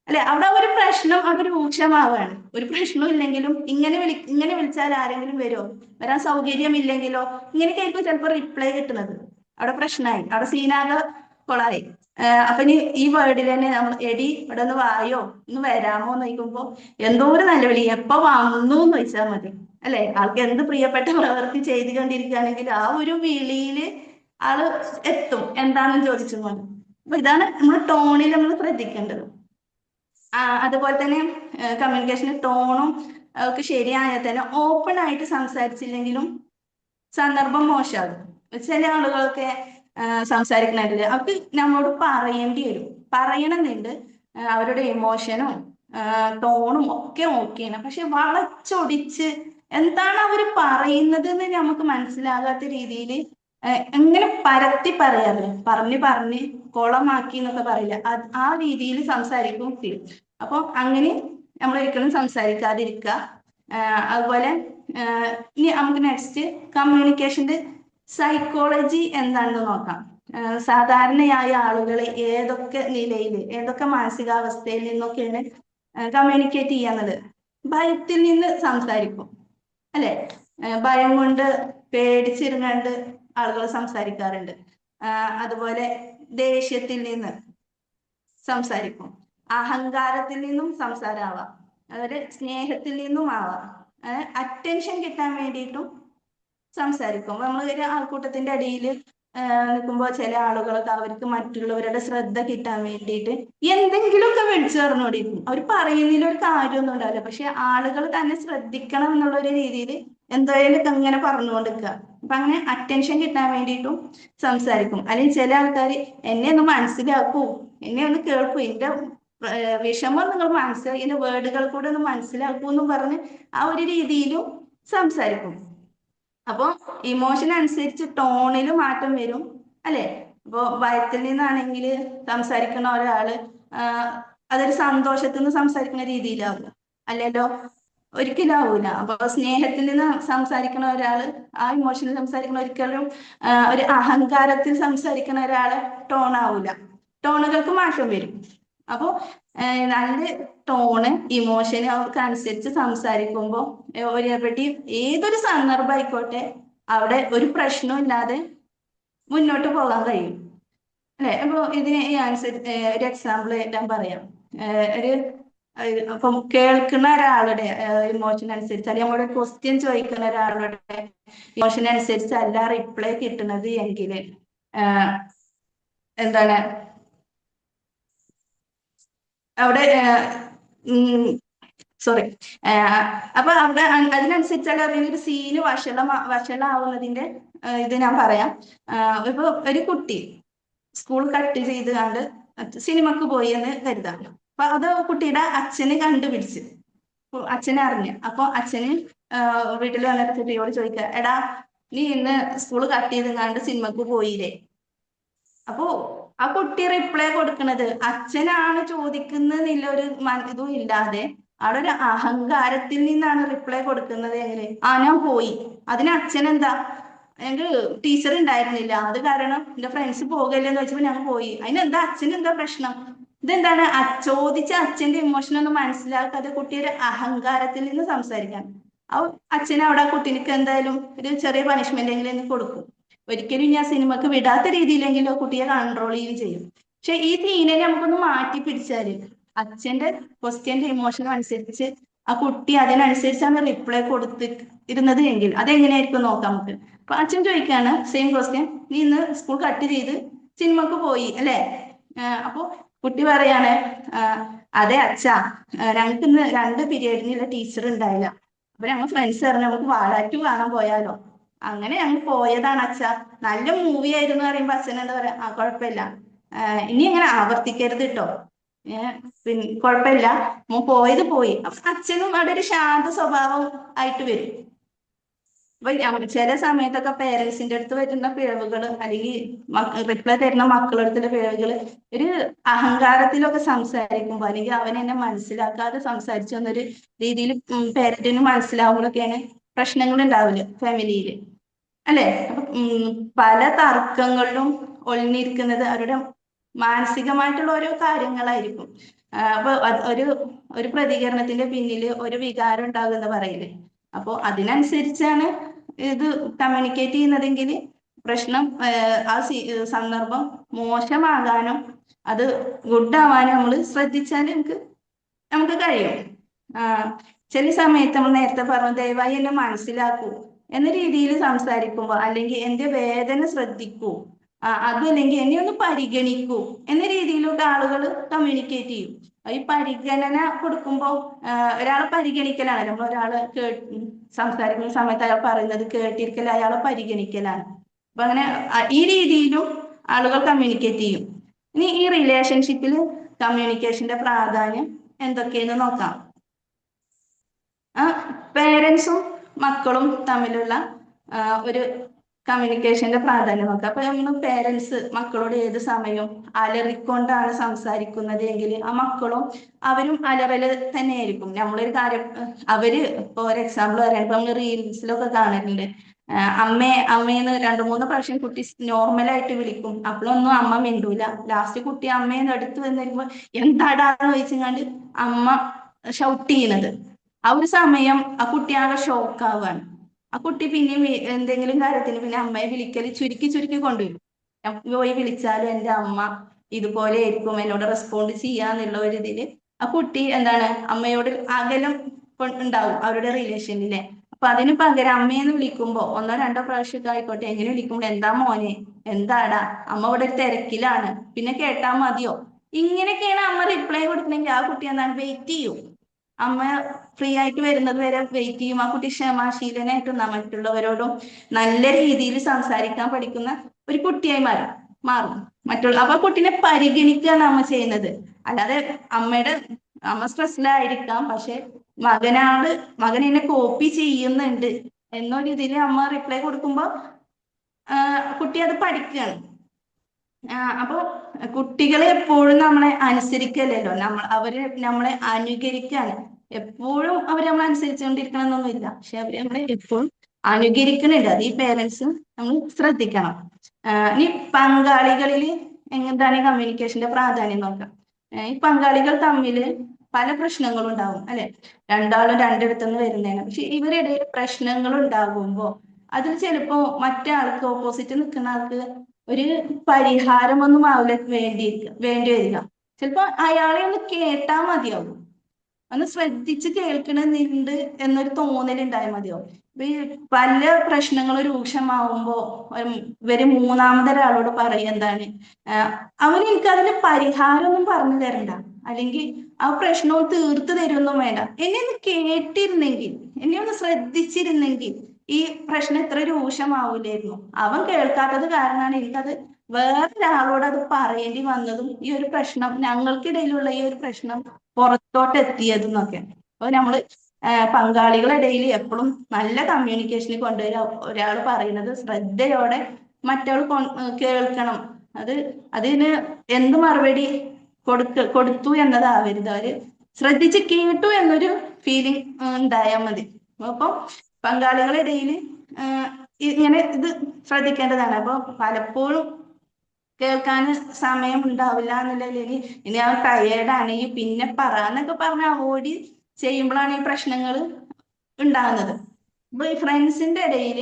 അല്ലെ. അവിടെ ഒരു പ്രശ്നം അവിടെ രൂക്ഷമാവാണ്. ഒരു പ്രശ്നം ഇല്ലെങ്കിലും ഇങ്ങനെ വിളിച്ചാൽ ആരെങ്കിലും വരുമോ? വരാൻ സൗകര്യമില്ലെങ്കിലോ? ഇങ്ങനെയൊക്കെ ആയിരിക്കും ചിലപ്പോൾ റിപ്ലൈ കിട്ടുന്നത്. അവിടെ പ്രശ്നമായി, അവിടെ സീനാകെ കൊളായി. അപ്പൊ ഇനി ഈ വേർഡിൽ തന്നെ നമ്മൾ എടി ഇവിടെ ഒന്ന് വായോ, ഒന്ന് വരാമോ എന്ന് ചോദിക്കുമ്പോ എന്തോ ഒരു നല്ല വിളി, എപ്പോ വന്നു എന്ന് ചോദിച്ചാൽ മതി അല്ലെ. ആൾക്ക് എന്ത് പ്രിയപ്പെട്ട പ്രവൃത്തി ചെയ്തുകൊണ്ടിരിക്കുകയാണെങ്കിൽ ആ ഒരു വിളിയില് ആള് എത്തും, എന്താണെന്ന് ചോദിച്ചു കൊണ്ട്. അപ്പൊ ഇതാണ് നമ്മൾ ടോണിൽ നമ്മൾ ശ്രദ്ധിക്കേണ്ടത്. അതുപോലെ തന്നെ കമ്മ്യൂണിക്കേഷന് ടോണും ഒക്കെ ശരിയായാൽ തന്നെ ഓപ്പൺ ആയിട്ട് സംസാരിച്ചില്ലെങ്കിലും സന്ദർഭം മോശമാകും. ചില ആളുകളൊക്കെ സംസാരിക്കുന്നുണ്ട്, അവർക്ക് നമ്മളോട് പറയേണ്ടി വരും, പറയണമെന്നുണ്ട്, അവരുടെ ഇമോഷനും ടോണും ഒക്കെ ഓക്കെയാണ്. പക്ഷെ വളച്ചൊടിച്ച് എന്താണ് അവർ പറയുന്നത് എന്ന് നമുക്ക് മനസ്സിലാകാത്ത രീതിയിൽ എങ്ങനെ പരത്തി പറയാറില്ല, പറഞ്ഞ് കുളമാക്കി എന്നൊക്കെ പറയില്ല, ആ രീതിയിൽ സംസാരിക്കും ചെയ്യും. അപ്പൊ അങ്ങനെ നമ്മൾ ഒരിക്കലും സംസാരിക്കാതിരിക്കുക. അതുപോലെ ഇനി നമുക്ക് നെക്സ്റ്റ് കമ്മ്യൂണിക്കേഷന്റെ സൈക്കോളജി എന്താണെന്ന് നോക്കാം. സാധാരണയായ ആളുകൾ ഏതൊക്കെ നിലയിൽ, ഏതൊക്കെ മാനസികാവസ്ഥയിൽ നിന്നൊക്കെയാണ് കമ്മ്യൂണിക്കേറ്റ് ചെയ്യാന്നത്? ഭയത്തിൽ നിന്ന് സംസാരിക്കും അല്ലെ. ഭയം കൊണ്ട് പേടിച്ചിരുന്നാണ്ട് ആളുകൾ സംസാരിക്കാറുണ്ട്. അതുപോലെ ദേഷ്യത്തിൽ നിന്ന് സംസാരിക്കും, അഹങ്കാരത്തിൽ നിന്നും സംസാരമാവാം, അതൊരു സ്നേഹത്തിൽ നിന്നും ആവാം, അറ്റൻഷൻ കിട്ടാൻ വേണ്ടിയിട്ടും സംസാരിക്കും. നമ്മൾ ഒരു ആൾക്കൂട്ടത്തിന്റെ അടിയിൽ നിൽക്കുമ്പോൾ ചില ആളുകളൊക്കെ അവർക്ക് മറ്റുള്ളവരുടെ ശ്രദ്ധ കിട്ടാൻ വേണ്ടിയിട്ട് എന്തെങ്കിലുമൊക്കെ വിളിച്ചു പറഞ്ഞോണ്ടിരിക്കും. അവർ പറയുന്നതിൽ ഒരു കാര്യമൊന്നും ഉണ്ടാവില്ല, പക്ഷെ ആളുകൾ തന്നെ ശ്രദ്ധിക്കണം എന്നുള്ള ഒരു രീതിയിൽ എന്തായാലും ഇങ്ങനെ പറഞ്ഞുകൊണ്ടിരിക്കുക. അപ്പൊ അങ്ങനെ അറ്റൻഷൻ കിട്ടാൻ വേണ്ടിയിട്ടും സംസാരിക്കും. അല്ലെങ്കിൽ ചില ആൾക്കാർ എന്നെ ഒന്ന് മനസ്സിലാക്കൂ, എന്നെ ഒന്ന് കേൾക്കൂ, എന്റെ വിഷമം നിങ്ങൾ മനസ്സിലാക്കി എന്റെ വേർഡുകൾ കൂടെ ഒന്ന് മനസ്സിലാക്കൂ എന്നും പറഞ്ഞ് ആ ഒരു രീതിയിലും സംസാരിക്കും. അപ്പൊ ഇമോഷൻ അനുസരിച്ച് ടോണിൽ മാറ്റം വരും അല്ലെ. ഇപ്പൊ ഭയത്തിൽ നിന്നാണെങ്കിൽ സംസാരിക്കുന്ന ഒരാള് അതൊരു സന്തോഷത്തിൽ നിന്ന് സംസാരിക്കുന്ന രീതിയിലാവില്ല, അല്ലല്ലോ, ഒരിക്കലും ആവൂല. അപ്പൊ സ്നേഹത്തിൽ നിന്ന് സംസാരിക്കുന്ന ഒരാള് ആ ഇമോഷനിൽ സംസാരിക്കുന്ന ഒരിക്കലും ഒരു അഹങ്കാരത്തിൽ സംസാരിക്കുന്ന ഒരാള് ടോൺ ആവൂല, ടോണുകൾക്ക് മാറ്റം വരും. അപ്പൊ നല്ല ടോണ് ഇമോഷന് അവർക്ക് അനുസരിച്ച് സംസാരിക്കുമ്പോൾ ഒരെപ്പറ്റി ഏതൊരു സന്ദർഭം ആയിക്കോട്ടെ അവിടെ ഒരു പ്രശ്നവും ഇല്ലാതെ മുന്നോട്ട് പോകാൻ കഴിയും അല്ലെ. അപ്പൊ ഇതിന് അനുസരിച്ച് ഒരു എക്സാമ്പിൾ ഞാൻ പറയാം. ഒരു അപ്പം കേൾക്കുന്ന ഒരാളുടെ ഇമോഷൻ അനുസരിച്ച് അല്ലെങ്കിൽ നമ്മുടെ ക്വസ്റ്റ്യൻ ചോദിക്കുന്ന ഒരാളുടെ ഇമോഷൻ അനുസരിച്ചല്ല റിപ്ലൈ കിട്ടുന്നത് എങ്കിൽ എന്താണ് അവിടെ സോറി അപ്പൊ അവിടെ അതിനനുസരിച്ചുള്ള ഒരു സീന് വഷളാവുന്നതിന്റെ ഇത് ഞാൻ പറയാം. ഇപ്പൊ ഒരു കുട്ടി സ്കൂൾ കട്ട് ചെയ്ത് കണ്ട് സിനിമക്ക് പോയി എന്ന് കരുതാം. അപ്പൊ അത് കുട്ടിയുടെ അച്ഛന് കണ്ടുപിടിച്ച്, അച്ഛനെ അറിഞ്ഞ്. അപ്പൊ അച്ഛന് വീട്ടിൽ വന്നിട്ട് കുട്ടിയോട് ചോദിക്കുക, എടാ നീ ഇന്ന് സ്കൂൾ കട്ട് ചെയ്ത് കണ്ട് സിനിമക്ക് പോയില്ലേ? അപ്പോ ആ കുട്ടി റിപ്ലൈ കൊടുക്കുന്നത് അച്ഛനാണ് ചോദിക്കുന്നില്ല, ഒരു ഇതും ഇല്ലാതെ അവിടെ ഒരു അഹങ്കാരത്തിൽ നിന്നാണ് റിപ്ലൈ കൊടുക്കുന്നത്. എങ്ങനെ ഞാൻ പോയി, അതിന് അച്ഛൻ എന്താ, എനിക്ക് ടീച്ചർ ഉണ്ടായിരുന്നില്ല, അത് കാരണം എന്റെ ഫ്രണ്ട്സ് പോകല്ലെന്ന് വെച്ചപ്പോ ഞാൻ പോയി, അതിനെന്താ അച്ഛന് എന്താ പ്രശ്നം? ഇതെന്താണ് ചോദിച്ച അച്ഛന്റെ ഇമോഷൻ ഒന്നും മനസ്സിലാക്കാതെ കുട്ടിയുടെ അഹങ്കാരത്തിൽ നിന്ന് സംസാരിക്കാൻ. ആ അച്ഛന് അവിടെ ആ കുട്ടിക്ക് എന്തായാലും ഒരു ചെറിയ പണിഷ്മെന്റ് എങ്കിലും കൊടുക്കും. ഒരിക്കലും ഞാൻ സിനിമക്ക് വിടാത്ത രീതിയിലെങ്കിലും കുട്ടിയെ കൺട്രോൾ ചെയ്യുകയും ചെയ്യും. പക്ഷെ ഈ തീനെ നമുക്കൊന്ന് മാറ്റി പിടിച്ചാല് അച്ഛന്റെ ക്വസ്റ്റ്യന്റെ ഇമോഷൻ അനുസരിച്ച് ആ കുട്ടി അതിനനുസരിച്ചാണ് റിപ്ലൈ കൊടുത്തിരുന്നത് എങ്കിൽ അതെങ്ങനെയായിരിക്കും നോക്കാം നമുക്ക്. അപ്പൊ അച്ഛൻ ചോദിക്കാണ് സെയിം ക്വസ്റ്റ്യൻ, നീ ഇന്ന് സ്കൂൾ കട്ട് ചെയ്ത് സിനിമക്ക് പോയി അല്ലെ? അപ്പൊ കുട്ടി പറയാണ് അതെ അച്ഛാ, ഞങ്ങൾക്ക് ഇന്ന് 2 പീരീഡിനുള്ള ടീച്ചർ ഉണ്ടായില്ല, അപ്പൊ ഞങ്ങൾ ഫ്രണ്ട്സ് പറഞ്ഞു നമുക്ക് വാഴാറ്റു കാണാൻ പോയാലോ, അങ്ങനെ ഞങ്ങൾ പോയതാണ് അച്ഛാ, നല്ല മൂവി ആയിരുന്നു പറയുമ്പോ അച്ഛൻ എന്താ പറയാ, കുഴപ്പമില്ല, ഇനി അങ്ങനെ ആവർത്തിക്കരുത് കേട്ടോ, പിന്നെ കുഴപ്പമില്ല, പോയത് പോയി. അപ്പൊ അച്ഛനും അവിടെ ഒരു ശാന്ത സ്വഭാവം ആയിട്ട് വരും. അപ്പൊ ചില സമയത്തൊക്കെ പേരൻസിന്റെ അടുത്ത് വരുന്ന പിഴവുകൾ അല്ലെങ്കിൽ റിപ്ലൈ തരുന്ന മക്കളുടെ അടുത്തുള്ള പിഴവുകൾ ഒരു അഹങ്കാരത്തിലൊക്കെ സംസാരിക്കുമ്പോ അല്ലെങ്കിൽ അവൻ എന്നെ മനസ്സിലാക്കാതെ സംസാരിച്ചു എന്നൊരു രീതിയിൽ പേരന്റിന് മനസ്സിലാവുമ്പോഴൊക്കെയാണ് പ്രശ്നങ്ങൾ ഉണ്ടാവില്ല ഫാമിലിയില് അല്ലെ. അപ്പൊ പല തർക്കങ്ങളിലും ഒളിഞ്ഞിരിക്കുന്നത് അവരുടെ മാനസികമായിട്ടുള്ള ഓരോ കാര്യങ്ങളായിരിക്കും. അപ്പൊ ഒരു പ്രതികരണത്തിന്റെ പിന്നിൽ ഒരു വികാരം ഉണ്ടാകുന്ന പറയില്ലേ. അപ്പൊ അതിനനുസരിച്ചാണ് ഇത് കമ്മ്യൂണിക്കേറ്റ് ചെയ്യുന്നതെങ്കിൽ പ്രശ്നം ആ സന്ദർഭം മോശമാകാനും അത് ഗുഡ് ആവാനും നമ്മൾ ശ്രദ്ധിച്ചാൽ നമുക്ക് കഴിയും. ചില സമയത്ത് നമ്മൾ നേരത്തെ പറഞ്ഞു ദയവായി എന്നെ മനസ്സിലാക്കൂ എന്ന രീതിയിൽ സംസാരിക്കുമ്പോൾ അല്ലെങ്കിൽ എന്റെ വേദന ശ്രദ്ധിക്കൂ, അതും അല്ലെങ്കിൽ എന്നെ ഒന്ന് പരിഗണിക്കൂ എന്ന രീതിയിലൊക്കെ ആളുകൾ കമ്മ്യൂണിക്കേറ്റ് ചെയ്യും. ഈ പരിഗണന കൊടുക്കുമ്പോൾ ഒരാളെ പരിഗണിക്കലാണ്, നമ്മൾ ഒരാള് സംസാരിക്കുന്ന സമയത്ത് അയാൾ പറയുന്നത് കേട്ടിരിക്കൽ അയാളെ പരിഗണിക്കലാണ്. അപ്പൊ അങ്ങനെ ഈ രീതിയിലും ആളുകൾ കമ്മ്യൂണിക്കേറ്റ് ചെയ്യും. ഇനി ഈ റിലേഷൻഷിപ്പിൽ കമ്മ്യൂണിക്കേഷന്റെ പ്രാധാന്യം എന്തൊക്കെയെന്ന് നോക്കാം. പേരൻസും മക്കളും തമ്മിലുള്ള ഒരു കമ്മ്യൂണിക്കേഷന്റെ പ്രാധാന്യം നോക്കാം. അപ്പൊ നമ്മൾ പേരൻസ് മക്കളോട് ഏത് സമയവും അലറിക്കൊണ്ടാണ് സംസാരിക്കുന്നത് എങ്കിൽ ആ മക്കളും അവരും അലറല് തന്നെയായിരിക്കും. നമ്മളൊരു കാര്യം അവര് ഇപ്പൊ ഒരു എക്സാമ്പിൾ പറയാൻ ഇപ്പൊ നമ്മൾ റീൽസിലൊക്കെ കാണുന്നുണ്ട്, അമ്മേന്ന് 2-3 പ്രാവശ്യം കുട്ടി നോർമലായിട്ട് വിളിക്കും, അപ്പോഴൊന്നും അമ്മ മിണ്ടൂല. ലാസ്റ്റ് കുട്ടി അമ്മേന്ന് അടുത്ത് വന്നിരുമ്പോ എന്താടാന്ന് ചോദിച്ചങ്ങാണ്ട് അമ്മ ഷൗട്ട് ചെയ്യുന്നത്. ആ ഒരു സമയം ആ കുട്ടി ആകെ ഷോക്ക് ആവാണ്. ആ കുട്ടി പിന്നെയും എന്തെങ്കിലും കാര്യത്തിന് പിന്നെ അമ്മയെ വിളിക്കൽ ചുരുക്കി കൊണ്ടുവരും. പോയി വിളിച്ചാലും എന്റെ അമ്മ ഇതുപോലെ ആയിരിക്കും എന്നോട് റെസ്പോണ്ട് ചെയ്യാന്നുള്ള ഒരു ഇതില് ആ കുട്ടി എന്താണ് അമ്മയോട് അകലം ഉണ്ടാവും അവരുടെ റിലേഷനിലെ. അപ്പൊ അതിന് പകരം അമ്മയെന്ന് വിളിക്കുമ്പോ 1 2 പ്രാവശ്യമൊക്കെ ആയിക്കോട്ടെ എങ്ങനെ വിളിക്കുമ്പോൾ എന്താ മോനെ, എന്താടാ, അമ്മ ഇവിടെ ഒരു തിരക്കിലാണ്, പിന്നെ കേട്ടാ മതിയോ, ഇങ്ങനെയൊക്കെയാണ് അമ്മ റിപ്ലൈ കൊടുക്കണമെങ്കിൽ ആ കുട്ടി എന്താണ് വെയിറ്റ് ചെയ്യും. അമ്മ ഫ്രീ ആയിട്ട് വരുന്നത് വരെ വെയിറ്റ് ചെയ്യും. ആ കുട്ടി ക്ഷമാശീലനായിട്ട് മറ്റുള്ളവരോടും നല്ല രീതിയിൽ സംസാരിക്കാൻ പഠിക്കുന്ന ഒരു കുട്ടിയായി മാറും. അപ്പൊ കുട്ടീനെ പരിഗണിക്കുകയാണ് അമ്മ ചെയ്യുന്നത്. അല്ലാതെ അമ്മ സ്ട്രെസ്സിലായിരിക്കാം, പക്ഷെ മകൻ എന്നെ കോപ്പി ചെയ്യുന്നുണ്ട് എന്നൊരു ഇതിൽ അമ്മ റിപ്ലൈ കൊടുക്കുമ്പോ കുട്ടി അത് പഠിക്കുകയാണ്. അപ്പൊ കുട്ടികളെ എപ്പോഴും നമ്മളെ അനുസരിക്കല്ലല്ലോ, നമ്മളെ അനുകരിക്കാണ്. എപ്പോഴും അവർ നമ്മളെ അനുസരിച്ചുകൊണ്ടിരിക്കണം എന്നൊന്നുമില്ല, പക്ഷെ അവര് നമ്മളെ എപ്പോഴും അനുകരിക്കുന്നുണ്ട്. അത് ഈ പേരൻസ് നമ്മൾ ശ്രദ്ധിക്കണം. ഇനി പങ്കാളികളിൽ എന്താണ് കമ്മ്യൂണിക്കേഷന്റെ പ്രാധാന്യം നോക്കാം. ഈ പങ്കാളികൾ തമ്മിൽ പല പ്രശ്നങ്ങളും ഉണ്ടാവും അല്ലെ, രണ്ടാളും രണ്ടിടത്തുനിന്ന് വരുന്നതാണ്. പക്ഷെ ഇവരിടയിൽ പ്രശ്നങ്ങൾ ഉണ്ടാകുമ്പോ അതിൽ ചിലപ്പോ മറ്റേ ആൾക്ക് ഓപ്പോസിറ്റ് നിൽക്കുന്ന ആൾക്ക് ഒരു പരിഹാരമൊന്നും ആവില്ല വേണ്ടി വരിക. ചിലപ്പോ അയാളെ ഒന്ന് കേട്ടാ മതിയാവും, ഒന്ന് ശ്രദ്ധിച്ച് കേൾക്കണമെന്നുണ്ട് എന്നൊരു തോന്നലുണ്ടായാൽ മതിയാവും. ഇപ്പൊ ഈ പല പ്രശ്നങ്ങളും രൂക്ഷമാവുമ്പോ ഇവര് മൂന്നാമതൊരാളോട് പറയും എന്താണ്, അവന് എനിക്ക് അതിന് പരിഹാരമൊന്നും പറഞ്ഞു തരണ്ട, അല്ലെങ്കിൽ ആ പ്രശ്നവും തീർത്തു തരുമൊന്നും വേണ്ട, എന്നെ ഒന്ന് കേട്ടിരുന്നെങ്കിൽ, എന്നെ ഒന്ന് ശ്രദ്ധിച്ചിരുന്നെങ്കിൽ ഈ പ്രശ്നം ഇത്ര രൂക്ഷമാവൂലായിരുന്നു. അവൻ കേൾക്കാത്തത് കാരണമാണ് എനിക്കത് വേറൊരാളോട് അത് പറയേണ്ടി വന്നതും ഈ ഒരു പ്രശ്നം ഞങ്ങൾക്കിടയിലുള്ള ഈ ഒരു പ്രശ്നം പുറത്തോട്ട് എത്തിയതെന്നൊക്കെ. അപ്പൊ നമ്മള് പങ്കാളികളിടയിൽ എപ്പോഴും നല്ല കമ്മ്യൂണിക്കേഷനിൽ കൊണ്ടുവരിക. ഒരാൾ പറയുന്നത് ശ്രദ്ധയോടെ മറ്റവൾ കേൾക്കണം. അതിന് എന്ത് മറുപടി കൊടുത്തു എന്നതാവരുത്, അവര് ശ്രദ്ധിച്ച് കേട്ടു എന്നൊരു ഫീലിംഗ് ഉണ്ടായാൽ മതി. അപ്പൊ പങ്കാളികളിടയിൽ ഇങ്ങനെ ഇത് ശ്രദ്ധിക്കേണ്ടതാണ്. അപ്പൊ പലപ്പോഴും കേൾക്കാൻ സമയം ഉണ്ടാവില്ല എന്നുള്ളതിൽ ഇനി അവൻ ടയേർഡാണെങ്കിൽ പിന്നെ പറയാന്നൊക്കെ പറഞ്ഞ് അവോയ്ഡ് ചെയ്യുമ്പോഴാണ് ഈ പ്രശ്നങ്ങൾ ഉണ്ടാകുന്നത്. അപ്പൊ ഈ ഫ്രണ്ട്സിന്റെ ഇടയിൽ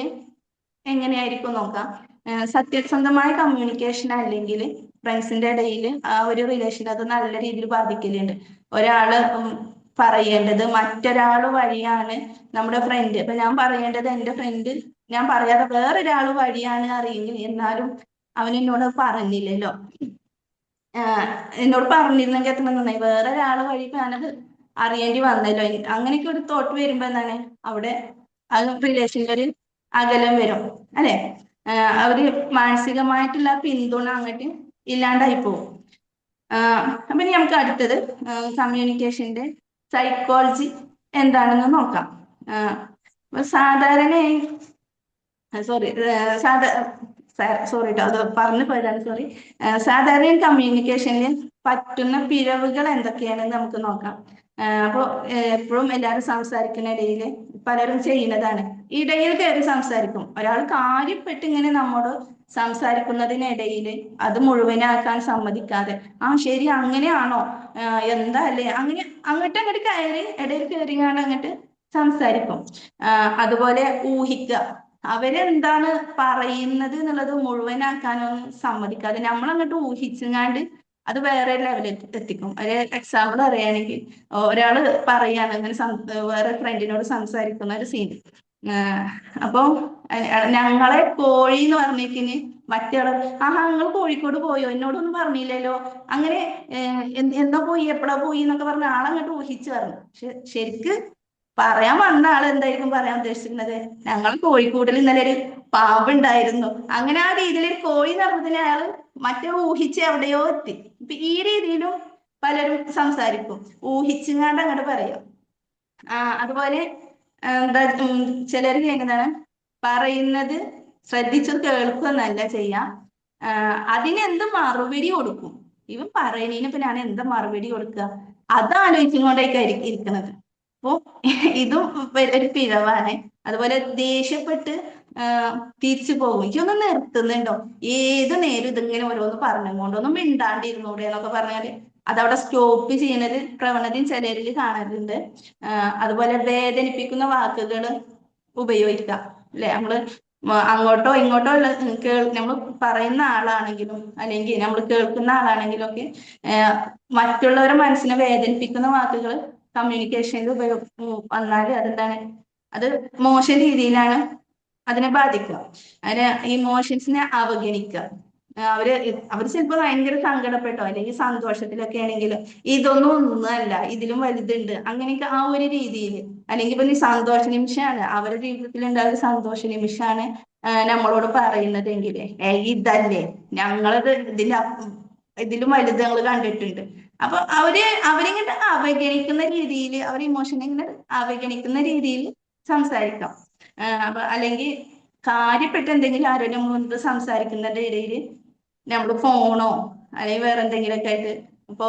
എങ്ങനെയായിരിക്കും നോക്കാം. സത്യസന്ധമായ കമ്മ്യൂണിക്കേഷൻ അല്ലെങ്കിൽ ഫ്രണ്ട്സിന്റെ ഇടയിൽ ആ ഒരു റിലേഷൻ അത് നല്ല രീതിയിൽ ബാധിക്കലുണ്ട്. ഒരാള് പറയേണ്ടത് മറ്റൊരാൾ വഴിയാണ് നമ്മുടെ ഫ്രണ്ട്. ഇപ്പൊ ഞാൻ പറയേണ്ടത് എന്റെ ഫ്രണ്ട് ഞാൻ പറയാതെ വേറൊരാൾ വഴിയാണ് അറിയുന്നത്, എന്നാലും അവൻ എന്നോട് പറഞ്ഞില്ലല്ലോ. എന്നോട് പറഞ്ഞിരുന്നെങ്കിൽ എത്ര നന്നായി, വേറൊരാൾ വഴി ഞാനത് അറിയേണ്ടി വന്നല്ലോ. അങ്ങനെയൊക്കെ ഒരു തോട്ട് വരുമ്പോ എന്താണ് അവിടെ അത് റിലേഷനിൽ ഒരു അകലം വരും അല്ലെ. അവര് മാനസികമായിട്ടുള്ള പിന്തുണ അങ്ങോട്ട് ഇല്ലാണ്ടായി പോകും. അപ്പൊ ഇനി നമുക്ക് അടുത്തത് കമ്മ്യൂണിക്കേഷന്റെ സൈക്കോളജി എന്താണെന്ന് നോക്കാം. സാധാരണയായി സോറി കേട്ടോ, അത് പറഞ്ഞു പോയതാണ്, സോറി. സാധാരണ കമ്മ്യൂണിക്കേഷനിൽ പറ്റുന്ന പിഴവുകൾ എന്തൊക്കെയാണെന്ന് നമുക്ക് നോക്കാം. അപ്പോൾ എപ്പോഴും എല്ലാവരും സംസാരിക്കുന്ന ഇടയിൽ പലരും ചെയ്യുന്നതാണ്, ഇടയിൽ കയറി സംസാരിക്കും. ഒരാൾ കാര്യപ്പെട്ട് ഇങ്ങനെ നമ്മോട് സംസാരിക്കുന്നതിനിടയിൽ അത് മുഴുവനാക്കാൻ സമ്മതിക്കാതെ ശരി അങ്ങനെയാണോ, എന്താ അല്ലേ, അങ്ങനെ അങ്ങോട്ട് കയറി ഇടയിൽ കയറിയാണ് അങ്ങോട്ട് സംസാരിക്കും. അതുപോലെ ഊഹിക്കുക, അവരെന്താണ് പറയുന്നത് എന്നുള്ളത് മുഴുവനാക്കാനൊന്നും സമ്മതിക്കാതെ നമ്മൾ അങ്ങോട്ട് ഊഹിച്ചങ്ങാണ്ട് അത് വേറെ ലെവലിൽ എത്തിക്കും. ഒരു എക്സാമ്പിൾ പറയുകയാണെങ്കിൽ ഒരാള് പറയാണ് അങ്ങനെ വേറെ ഫ്രണ്ടിനോട് സംസാരിക്കുന്ന ഒരു സീൻ. അപ്പൊ ഞങ്ങളെ കോഴി എന്ന് പറഞ്ഞേക്കിന് മറ്റേയാള് നിങ്ങൾ കോഴിക്കോട് പോയോ, എന്നോടൊന്നും പറഞ്ഞില്ലല്ലോ, അങ്ങനെ എന്താ പോയി എപ്പോഴാ പോയി എന്നൊക്കെ പറഞ്ഞ ആളങ്ങോട്ട് ഊഹിച്ച് പറഞ്ഞു. പക്ഷെ ശരിക്ക് പറയാൻ വന്ന ആൾ എന്തായിരിക്കും പറയാൻ ഉദ്ദേശിക്കുന്നത്, ഞങ്ങൾ കോഴിക്കോടിൽ ഇന്നലെ ഒരു പാമ്പുണ്ടായിരുന്നു, അങ്ങനെ ആ രീതിയിൽ ഒരു കോഴി നടന്നതിന് അയാൾ മറ്റേ ഊഹിച്ച് എവിടെയോ എത്തി. ഇപ്പൊ ഈ രീതിയിലും പലരും സംസാരിക്കും, ഊഹിച്ചുങ്ങാണ്ട് അങ്ങോട്ട് പറയാം. അതുപോലെ എന്താ ചിലർ ചെയ്യുന്നതാണ് പറയുന്നത് ശ്രദ്ധിച്ചു കേൾക്കുകയെന്നല്ല ചെയ്യാം, അതിനെന്ത് മറുപടി കൊടുക്കും. ഇവൻ പറയുന്നതിന് ഇപ്പൊ ഞാൻ എന്താ മറുപടി കൊടുക്കുക അതാലോചിച്ചുകൊണ്ടേക്കായിരിക്കും ഇരിക്കുന്നത്. അപ്പൊ ഇതും ഒരു പിഴവാണ്. അതുപോലെ ദേഷ്യപ്പെട്ട് തിരിച്ചു പോകും, ഇതൊന്നും നിർത്തുന്നുണ്ടോ, ഏത് നേരം ഇതിങ്ങനെ ഓരോന്ന് പറഞ്ഞുകൊണ്ടൊന്നും മിണ്ടാണ്ടിരുന്നൂടെ എന്നൊക്കെ പറഞ്ഞാല് അതവിടെ സ്റ്റോപ്പ് ചെയ്യുന്നത് പ്രവണതയും ചിലരിൽ കാണലുണ്ട്. അതുപോലെ വേദനിപ്പിക്കുന്ന വാക്കുകൾ ഉപയോഗിക്കാം അല്ലെ. നമ്മള് അങ്ങോട്ടോ ഇങ്ങോട്ടോ ഉള്ള നമ്മൾ പറയുന്ന ആളാണെങ്കിലും അല്ലെങ്കിൽ നമ്മൾ കേൾക്കുന്ന ആളാണെങ്കിലും ഒക്കെ മറ്റുള്ളവരുടെ മനസ്സിനെ വേദനിപ്പിക്കുന്ന വാക്കുകൾ കമ്മ്യൂണിക്കേഷനിൽ വന്നാൽ അതെന്താണ്, അത് മോശം രീതിയിലാണ് അതിനെ ബാധിക്കുക. അതിന് ഇമോഷൻസിനെ അവഗണിക്കുക. അവര് ചിലപ്പോ ഭയങ്കര സങ്കടപ്പെട്ടോ അല്ലെങ്കിൽ സന്തോഷത്തിലൊക്കെ ആണെങ്കിലും ഇതൊന്നും ഒന്നുമല്ല, ഇതിലും വലുതുണ്ട്, അങ്ങനെയൊക്കെ ആ ഒരു രീതിയിൽ, അല്ലെങ്കിൽ ഇപ്പൊ നീ സന്തോഷ നിമിഷമാണ് അവരുടെ ജീവിതത്തിൽ ഉണ്ടായ സന്തോഷ നിമിഷമാണ് നമ്മളോട് പറയുന്നതെങ്കിൽ ഇതല്ലേ ഞങ്ങളത് ഇതിലും വലുത് ഞങ്ങൾ കണ്ടിട്ടുണ്ട്. അപ്പൊ അവരിങ്ങനെ അവഗണിക്കുന്ന രീതിയിൽ, അവർ ഇമോഷനെ ഇങ്ങനെ അവഗണിക്കുന്ന രീതിയിൽ സംസാരിക്കാം. അപ്പൊ അല്ലെങ്കിൽ കാര്യപ്പെട്ട എന്തെങ്കിലും ആരോഗ്യം മുൻപ് സംസാരിക്കുന്നതിന്റെ ഇടയിൽ നമ്മൾ ഫോണോ അല്ലെങ്കിൽ വേറെ എന്തെങ്കിലുമൊക്കെ ആയിട്ട് ഇപ്പൊ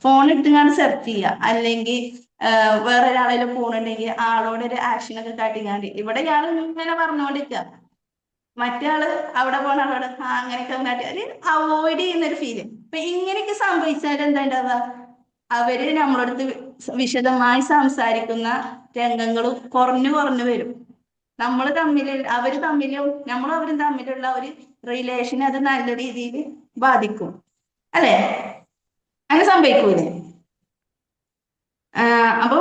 ഫോൺ എടുത്തുകൊണ്ട് സെർച്ച് ചെയ്യുക, അല്ലെങ്കിൽ വേറെ ഒരാളെ ഫോൺ ഉണ്ടെങ്കിൽ ആളോട് ഒരു ആക്ഷൻ ഒക്കെ കാട്ടിക്കാണ്ട് ഇവിടെ ഇയാൾ ഇങ്ങനെ പറഞ്ഞുകൊണ്ടിരിക്കുക, മറ്റേ ആള് അവിടെ പോണ ആളോട് അങ്ങനെയൊക്കെ കാട്ടി ഒരു അവോയ്ഡ് ചെയ്യുന്നൊരു ഫീല്. അപ്പൊ ഇങ്ങനെയൊക്കെ സംഭവിച്ചാൽ എന്താ ഉണ്ടാവുക, അവര് നമ്മളടുത്ത് വിശദമായി സംസാരിക്കുന്ന രംഗങ്ങൾ കുറഞ്ഞു വരും. നമ്മൾ തമ്മിൽ അവര് തമ്മിലും നമ്മളും അവരും തമ്മിലുള്ള ഒരു റിലേഷൻ അത് നല്ല രീതിയിൽ ബാധിക്കും, അല്ലെ? അങ്ങനെ സംഭവിക്കൂലേ? അപ്പൊ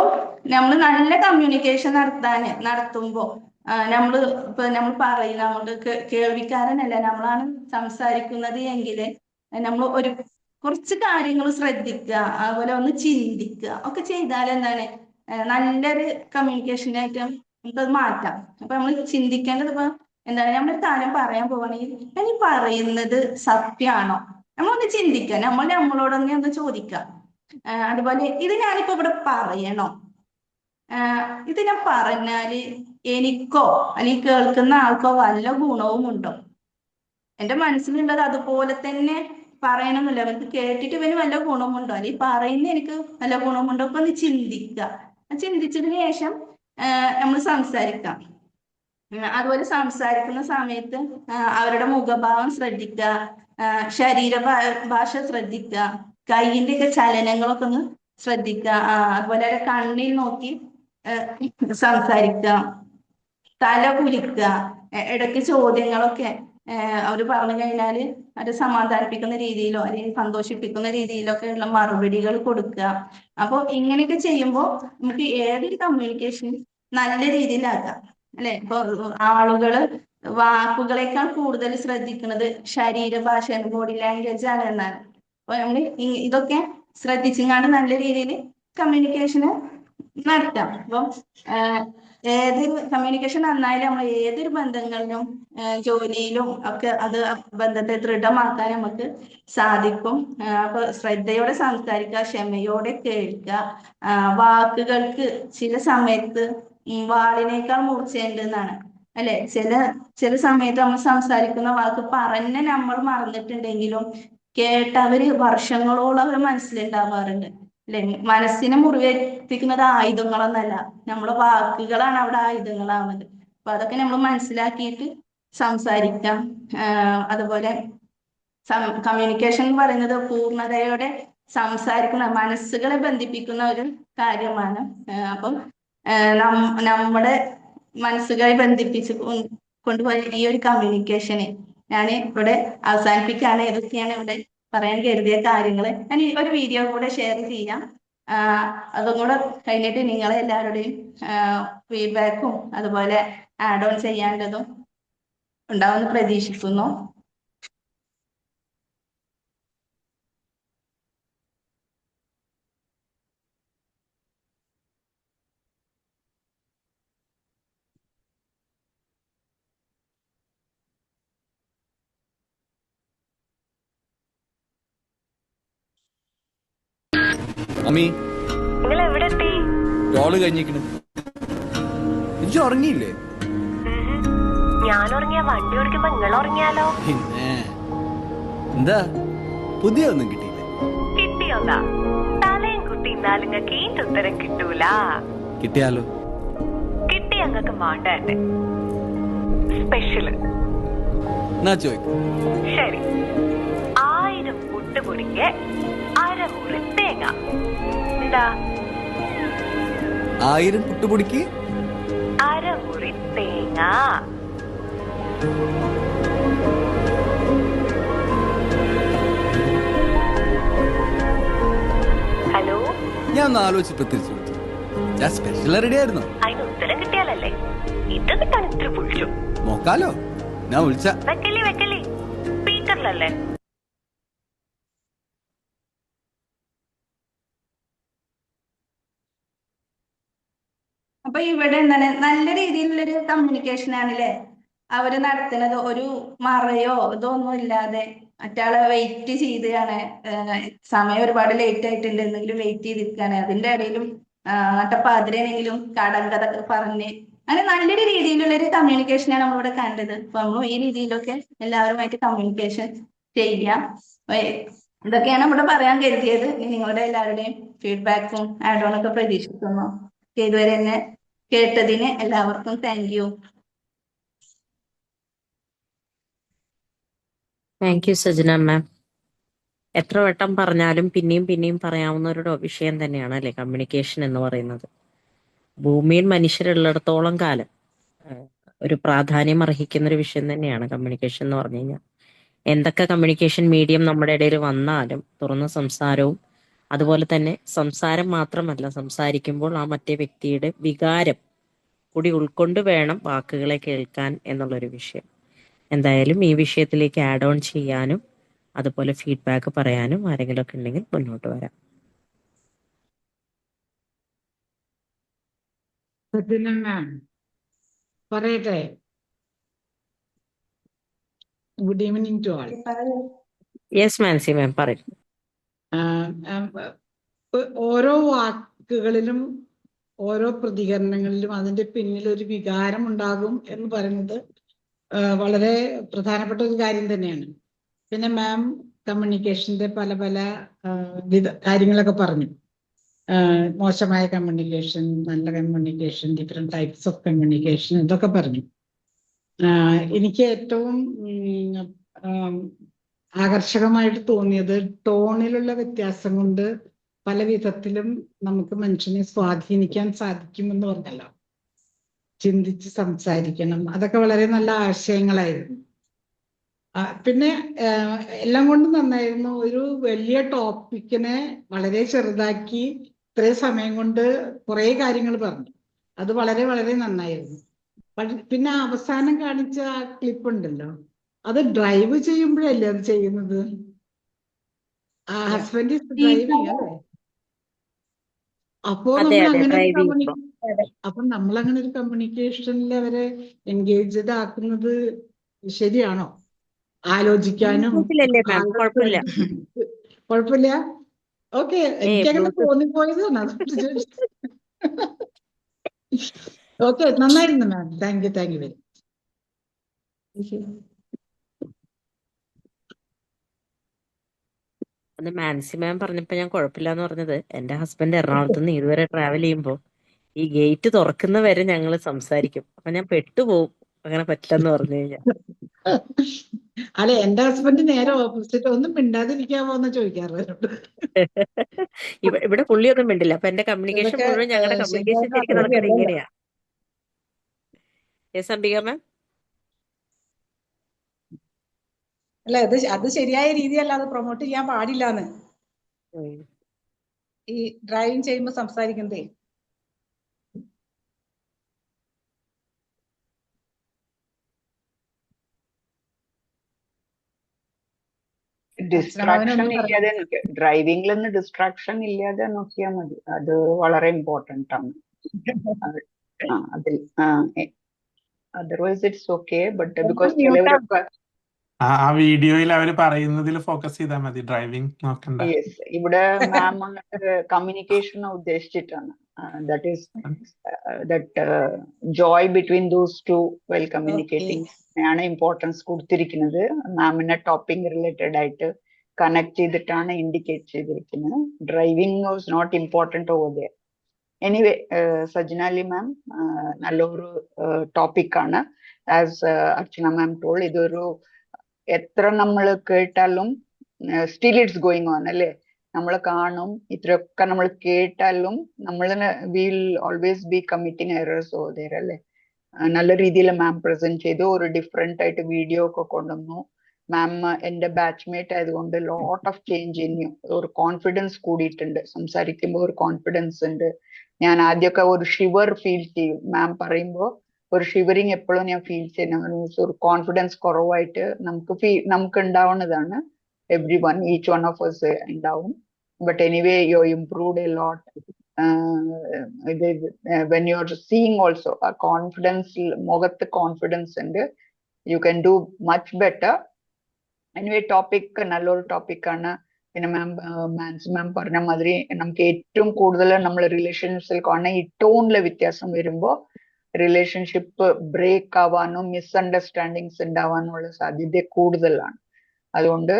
നമ്മൾ നല്ല കമ്മ്യൂണിക്കേഷൻ നടത്തുമ്പോ നമ്മൾ പറയും, നമ്മൾ കേൾവിക്കാരനല്ല, നമ്മളാണ് സംസാരിക്കുന്നത് എങ്കിൽ നമ്മൾ കുറച്ച് കാര്യങ്ങൾ ശ്രദ്ധിക്കുക, അതുപോലെ ഒന്ന് ചിന്തിക്കുക ഒക്കെ ചെയ്താൽ എന്താണ് നല്ലൊരു കമ്മ്യൂണിക്കേഷനായിട്ട് നമുക്കത് മാറ്റാം. അപ്പൊ നമ്മൾ ചിന്തിക്കേണ്ടത് ഇപ്പൊ എന്താണ്, നമ്മളൊരു കാര്യം പറയാൻ പോവാണെങ്കിൽ ഞാൻ ഈ പറയുന്നത് സത്യമാണോ, നമ്മളൊന്ന് ചിന്തിക്കുക, നമ്മളോടൊന്നെ ഒന്ന് ചോദിക്കാം. അതുപോലെ ഇത് ഞാനിപ്പോ ഇവിടെ പറയണോ, ഇത് ഞാൻ പറഞ്ഞാല് എനിക്കോ അല്ലെങ്കിൽ കേൾക്കുന്ന ആൾക്കോ വല്ല ഗുണവും ഉണ്ടോ? എന്റെ മനസ്സിലുള്ളത് അതുപോലെ തന്നെ പറയണമെന്നില്ല, അവർക്ക് കേട്ടിട്ട് ഇവന് വല്ല ഗുണമുണ്ടോ, അല്ലെങ്കിൽ പറയുന്ന എനിക്ക് വല്ല ഗുണമുണ്ടോ ഒക്കെ ഒന്ന് ചിന്തിക്കുക. ചിന്തിച്ചതിന് ശേഷം നമ്മൾ സംസാരിക്കാം. അതുപോലെ സംസാരിക്കുന്ന സമയത്ത് അവരുടെ മുഖഭാവം ശ്രദ്ധിക്കുക, ശരീര ഭാഷ ശ്രദ്ധിക്കുക, കൈയിന്റെ ഒക്കെ ചലനങ്ങളൊക്കെ ഒന്ന് ശ്രദ്ധിക്കുക. അതുപോലെ കണ്ണിൽ നോക്കി സംസാരിക്കുക, തല കുലിക്കുക, ഇടയ്ക്ക് ചോദ്യങ്ങളൊക്കെ അവര് പറഞ്ഞു കഴിഞ്ഞാല് അത് സമാധാനിപ്പിക്കുന്ന രീതിയിലോ അല്ലെങ്കിൽ സന്തോഷിപ്പിക്കുന്ന രീതിയിലൊക്കെ ഉള്ള മറുപടികൾ കൊടുക്കുക. അപ്പൊ ഇങ്ങനെയൊക്കെ ചെയ്യുമ്പോൾ നമുക്ക് ഏതൊരു കമ്മ്യൂണിക്കേഷൻ നല്ല രീതിയിലാക്കാം, അല്ലെ? ഇപ്പൊ ആളുകള് വാക്കുകളെക്കാൾ കൂടുതൽ ശ്രദ്ധിക്കുന്നത് ശരീരഭാഷയാണ്, ബോഡി ലാംഗ്വേജ് ആണ് എന്നാണ്. അപ്പൊ നമ്മൾ ഇതൊക്കെ ശ്രദ്ധിച്ചങ്ങാണ്ട് നല്ല രീതിയിൽ കമ്മ്യൂണിക്കേഷന് നടത്താം. അപ്പം ഏതൊരു കമ്മ്യൂണിക്കേഷൻ നന്നായാലും നമ്മൾ ഏതൊരു ബന്ധങ്ങളിലും ജോലിയിലും ഒക്കെ അത് ബന്ധത്തെ ദൃഢമാക്കാൻ നമുക്ക് സാധിക്കും. അപ്പൊ ശ്രദ്ധയോടെ സംസാരിക്കുക, ക്ഷമയോടെ കേൾക്കുക. വാക്കുകൾക്ക് ചില സമയത്ത് വാളിനേക്കാൾ മൂർച്ചയുണ്ട് എന്നാണ്, അല്ലെ? ചില സമയത്ത് നമ്മൾ സംസാരിക്കുന്ന വാക്ക് പറഞ്ഞ നമ്മൾ മറന്നിട്ടുണ്ടെങ്കിലും കേട്ടവര് വർഷങ്ങളോളം അവർ മനസ്സിലുണ്ടാവാറുണ്ട്, അല്ലെ? മനസ്സിനെ മുറിവേൽപ്പിക്കുന്നത് ആയുധങ്ങളൊന്നല്ല, നമ്മുടെ വാക്കുകളാണ് അവിടെ ആയുധങ്ങളാവുന്നത്. അപ്പൊ അതൊക്കെ നമ്മൾ മനസ്സിലാക്കിയിട്ട് സംസാരിക്കാം. അതുപോലെ കമ്മ്യൂണിക്കേഷൻ എന്ന് പറയുന്നത് പൂർണ്ണതയോടെ സംസാരിക്കുന്ന, മനസ്സുകളെ ബന്ധിപ്പിക്കുന്ന ഒരു കാര്യമാണ്. അപ്പം നമ്മുടെ മനസ്സുകളെ ബന്ധിപ്പിച്ച് കൊണ്ടുപോയ ഈ ഒരു കമ്മ്യൂണിക്കേഷന് ഞാൻ ഇവിടെ അവസാനിപ്പിക്കുകയാണ്. ഏതൊക്കെയാണ് ഇവിടെ പറയാൻ കരുതിയ കാര്യങ്ങൾ ഞാൻ ഈ ഒരു വീഡിയോ കൂടെ ഷെയർ ചെയ്യാം. അതും കൂടെ കഴിഞ്ഞിട്ട് നിങ്ങളെ എല്ലാവരുടെയും ഫീഡ്ബാക്കും അതുപോലെ ആഡ് ഓൺ ചെയ്യാണ്ടതും ഉണ്ടാവുമെന്ന് പ്രതീക്ഷിക്കുന്നു. അമ്മി നിങ്ങൾ എവിടെ എത്തി? റോള് കഴിഞ്ഞിരിക്കണ്. ഇജ്ജ് ഉറങ്ങിയില്ലേ? ഞാൻ ഉറങ്ങിയ വണ്ടി ഓടിക്കുമ്പോ നിങ്ങൾ ഉറങ്ങിയാലോ? പിന്നെ എന്താ പുതിയ ഒന്നും കിട്ടിയില്ല? കിട്ടിയോന്നാ തലയും കുട്ടി ഇന്നാലും നിങ്ങൾക്ക് ഈ ഉത്തരം കിട്ടൂല. കിട്ടിയാലോ? കിട്ടി ഞങ്ങൾക്ക് മാണ്ടേ സ്പെഷ്യല്. എന്നാ ചോദിക്കും. ശരി, 1000 പുട്ടുപൊടിക്ക് അരമുറി തേങ്ങ. എന്താ? 1000 പുട്ടുപൊടിക്ക് അരമുറി തേങ്ങ. ഹലോ, ഞാൻ ഒന്ന് ആലോചിച്ചിട്ട് തിരിച്ചു വിളിച്ചു. ഞാൻ സ്പെഷ്യൽ റെഡി ആയിരുന്നു. അതിന് ഉത്തരം കിട്ടിയാലല്ലേ ഇത് കിട്ടാൻ ഇത്ര വിളിച്ചു. നോക്കാലോ, ഞാൻ വിളിച്ച. വെക്കല്ലേ സ്പീക്കറിലല്ലേ. അപ്പൊ ഇവിടെ എന്താണ് നല്ല രീതിയിലുള്ളൊരു കമ്മ്യൂണിക്കേഷൻ ആണല്ലേ അവര് നടത്തുന്നത്. ഒരു മറയോ ഇതൊന്നും ഇല്ലാതെ മറ്റാളെ വെയിറ്റ് ചെയ്താണ്. സമയം ഒരുപാട് ലേറ്റ് ആയിട്ടുണ്ട് എന്തെങ്കിലും വെയിറ്റ് ചെയ്തിരിക്കുകയാണ്. അതിന്റെ ഇടയിലും നട്ടപ്പാതിരനെങ്കിലും കടങ്കഥ പറഞ്ഞ് അങ്ങനെ നല്ലൊരു രീതിയിലുള്ള ഒരു കമ്മ്യൂണിക്കേഷനാണ് നമ്മളിവിടെ കണ്ടത്. അപ്പൊ നമ്മൾ ഈ രീതിയിലൊക്കെ എല്ലാവരുമായിട്ട് കമ്മ്യൂണിക്കേഷൻ ചെയ്യാം. ഇതൊക്കെയാണ് ഇവിടെ പറയാൻ കരുതിയത്. ഇനി നിങ്ങളുടെ എല്ലാവരുടെയും ഫീഡ്ബാക്കും ആഡ് ഓൺ ഒക്കെ പ്രതീക്ഷിക്കുന്നു. ഇതുവരെ എന്നെ കേട്ടതിന് എല്ലാവർക്കും thank you. Thank you Sajana ma'am. എത്ര വട്ടം പറഞ്ഞാലും പിന്നെയും പിന്നെയും പറയാവുന്ന ഒരു വിഷയം തന്നെയാണ് അല്ലെ കമ്മ്യൂണിക്കേഷൻ എന്ന് പറയുന്നത്. ഭൂമിയിൽ മനുഷ്യരുള്ളിടത്തോളം കാലം ഒരു പ്രാധാന്യം അർഹിക്കുന്ന ഒരു വിഷയം തന്നെയാണ് കമ്മ്യൂണിക്കേഷൻ എന്ന് പറഞ്ഞു കഴിഞ്ഞാൽ. എന്തൊക്കെ കമ്മ്യൂണിക്കേഷൻ മീഡിയം നമ്മുടെ ഇടയിൽ വന്നാലും തുറന്ന സംസാരവും അതുപോലെ തന്നെ സംസാരം മാത്രമല്ല, സംസാരിക്കുമ്പോൾ ആ മറ്റേ വ്യക്തിയുടെ വികാരം കൂടി ഉൾക്കൊണ്ട് വേണം വാക്കുകളെ കേൾക്കാൻ എന്നുള്ളൊരു വിഷയം. എന്തായാലും ഈ വിഷയത്തിലേക്ക് ആഡ് ഓൺ ചെയ്യാനും അതുപോലെ ഫീഡ്ബാക്ക് പറയാനും ആരെങ്കിലും ഒക്കെ ഉണ്ടെങ്കിൽ മുന്നോട്ട് വരാം. സജന മാം പറയട്ടെ. Good evening to all. Yes Mansi ma'am പറയും. ഓരോ വാക്കുകളിലും ഓരോ പ്രതികരണങ്ങളിലും അതിന്റെ പിന്നിൽ ഒരു വികാരം ഉണ്ടാകും എന്ന് പറയുന്നത് വളരെ പ്രധാനപ്പെട്ട ഒരു കാര്യം തന്നെയാണ്. പിന്നെ മാം കമ്മ്യൂണിക്കേഷന്റെ പല പല കാര്യങ്ങളൊക്കെ പറഞ്ഞു. മോശമായ കമ്മ്യൂണിക്കേഷൻ, നല്ല communication, different types of communication, ഇതൊക്കെ പറഞ്ഞു. എനിക്ക് ഏറ്റവും ആകർഷകമായിട്ട് തോന്നിയത് ടോണിലുള്ള വ്യത്യാസം കൊണ്ട് പല വിധത്തിലും നമുക്ക് മനുഷ്യനെ സ്വാധീനിക്കാൻ സാധിക്കുമെന്ന് പറഞ്ഞല്ലോ. ചിന്തിച്ച് സംസാരിക്കണം, അതൊക്കെ വളരെ നല്ല ആശയങ്ങളായിരുന്നു. പിന്നെ എല്ലാം കൊണ്ടും നന്നായിരുന്നു. ഒരു വലിയ ടോപ്പിക്കിനെ വളരെ ചെറുതാക്കി ഇത്രയും സമയം കൊണ്ട് കുറെ കാര്യങ്ങൾ പറഞ്ഞു. അത് വളരെ വളരെ നന്നായിരുന്നു. പിന്നെ അവസാനം കാണിച്ച ആ ക്ലിപ്പ് ഉണ്ടല്ലോ, അത് ഡ്രൈവ് ചെയ്യുമ്പോഴല്ലേ അത് ചെയ്യുന്നത്. ആ ഹസ്ബൻഡ് ഡ്രൈവിംഗ് അല്ലേ? അപ്പോ നമ്മൾ അങ്ങനെ ഒരു കമ്മ്യൂണിക്കേഷനിൽ അവരെ എൻഗേജ്ഡ് ആക്കുന്നത് ശരിയാണോ? ആലോചിക്കാനും കുഴപ്പമില്ല. ഓക്കെ, എനിക്കങ്ങനെ തോന്നിപ്പോയതാണ്. ഓക്കെ, നന്നായിരുന്നു ma'am. Thank you very much. അത് മാൻസി മാം പറഞ്ഞപ്പോ ഞാൻ കുഴപ്പമില്ലാന്ന് പറഞ്ഞത്, എന്റെ ഹസ്ബൻഡ് എറണാകുളത്ത് നിന്ന് ഇതുവരെ ട്രാവൽ ചെയ്യുമ്പോൾ ഈ ഗേറ്റ് തുറക്കുന്ന വരെ ഞങ്ങൾ സംസാരിക്കും. അപ്പൊ ഞാൻ പെട്ടുപോകും അങ്ങനെ പറ്റില്ലെന്ന് പറഞ്ഞു കഴിഞ്ഞാൽ. അല്ലെ, എന്റെ ഹസ്ബൻഡ് നേരെ ഓപ്പോസിറ്റ്. ഒന്നും മിണ്ടാതിരിക്കാമോ എന്ന് ചോദിക്കാറുണ്ട്. ഇവിടെ പുള്ളിയൊന്നും മിണ്ടില്ല. അപ്പൊ എന്റെ കമ്മ്യൂണിക്കേഷൻ മുഴുവൻ ഞങ്ങളുടെ കമ്മ്യൂണിക്കേഷൻ ശരിക്കും നടക്കുന്നത് ഇങ്ങനെയാ. യെസ് അംബിക മാം. അല്ല, അത് ശരിയായ രീതിയല്ല. അത് പ്രൊമോട്ട് ചെയ്യാൻ പാടില്ലാന്ന്. ഈ ഡ്രൈവിംഗ് ചെയ്യുമ്പോ സംസാരിക്കുന്നതേ. ഡിസ്ട്രാക്ഷൻ ഇല്ലാതെ ഡ്രൈവിംഗിലൊന്ന് ഡിസ്ട്രാക്ഷൻ ഇല്ലാതെ നോക്കിയാൽ മതി. അത് വളരെ ഇമ്പോർട്ടന്റ് ആണ്. അതിൽ otherwise it's okay. But because ചിലവരൊക്കെ ആ വീഡിയോയിൽ അവർ പറയുന്നതിൽ ഫോക്കസ് ചെയ്താൽ മതി, ഡ്രൈവിംഗ് നോക്കണ്ട. യെസ്, ഇവിടെ മാം കമ്മ്യൂണിക്കേഷൻ ഉദ്ദേശിച്ചിട്ടാണ്. That is that joy between those two well communicating ആണ് ഇമ്പോർട്ടൻസ് കൊടുത്തിരിക്കുന്നത്. മാമിനെ ടോപ്പിംഗ് റിലേറ്റഡ് ആയിട്ട് കണക്ട് ചെയ്തിട്ടാണ് ഇൻഡിക്കേറ്റ് ചെയ്തിരിക്കുന്നത്. Driving was not important over there. Anyway, Sajna Ali ma'am നല്ലൊരു ടോപ്പിക്കാണ്. ആസ് അർച്ചന മാം ടോൾ, ഇതൊരു എത്ര നമ്മൾ കേട്ടാലും സ്റ്റിൽ ഇറ്റ്സ് ഗോയിങ് ഓൺ അല്ലേ. നമ്മൾ കാണും, ഇത്രയൊക്കെ നമ്മൾ കേട്ടാലും നമ്മൾ will always be committing errors over there അല്ലേ. നല്ല രീതിയിൽ മാം പ്രസന്റ് ചെയ്തു. ഒരു ഡിഫറെന്റ് ആയിട്ട് വീഡിയോ ഒക്കെ കൊണ്ടുവന്നു. മാം എന്റെ ബാച്ച്മേറ്റ് ആയതുകൊണ്ട് ലോട്ട് ഓഫ് ചേഞ്ച് ഇനി ഒരു കോൺഫിഡൻസ് കൂടിയിട്ടുണ്ട്. സംസാരിക്കുമ്പോൾ ഒരു കോൺഫിഡൻസ് ഉണ്ട്. ഞാൻ ആദ്യമൊക്കെ ഒരു ഷിവർ ഫീൽ ചെയ്യും മാം പറയുമ്പോൾ. ഒരു ഷിവറിങ് എപ്പോഴും ഞാൻ ഫീൽ ചെയ്യുന്ന ഒരു കോൺഫിഡൻസ് കുറവായിട്ട് നമുക്ക് ഉണ്ടാവുന്നതാണ്. Every one, each one of us ഉണ്ടാവും. But anyway you improved a lot. when you are seeing also a confidence, മുഖത്ത് കോൺഫിഡൻസ് ഉണ്ട്. You can do much better. Anyway topic നല്ലൊരു ടോപ്പിക്കാണ്. പിന്നെ മാം പറഞ്ഞ മാതിരി നമുക്ക് ഏറ്റവും കൂടുതൽ നമ്മൾ റിലേഷൻഷിപ്പിൽ കാണുന്ന ഈ ടോണിലെ വ്യത്യാസം വരുമ്പോൾ റിലേഷൻഷിപ്പ് ബ്രേക്ക് ആവാനും മിസ്അണ്ടർസ്റ്റാൻഡിങ്സ് ഉണ്ടാവാനുള്ള സാധ്യത കൂടുതലാണ്. അതുകൊണ്ട്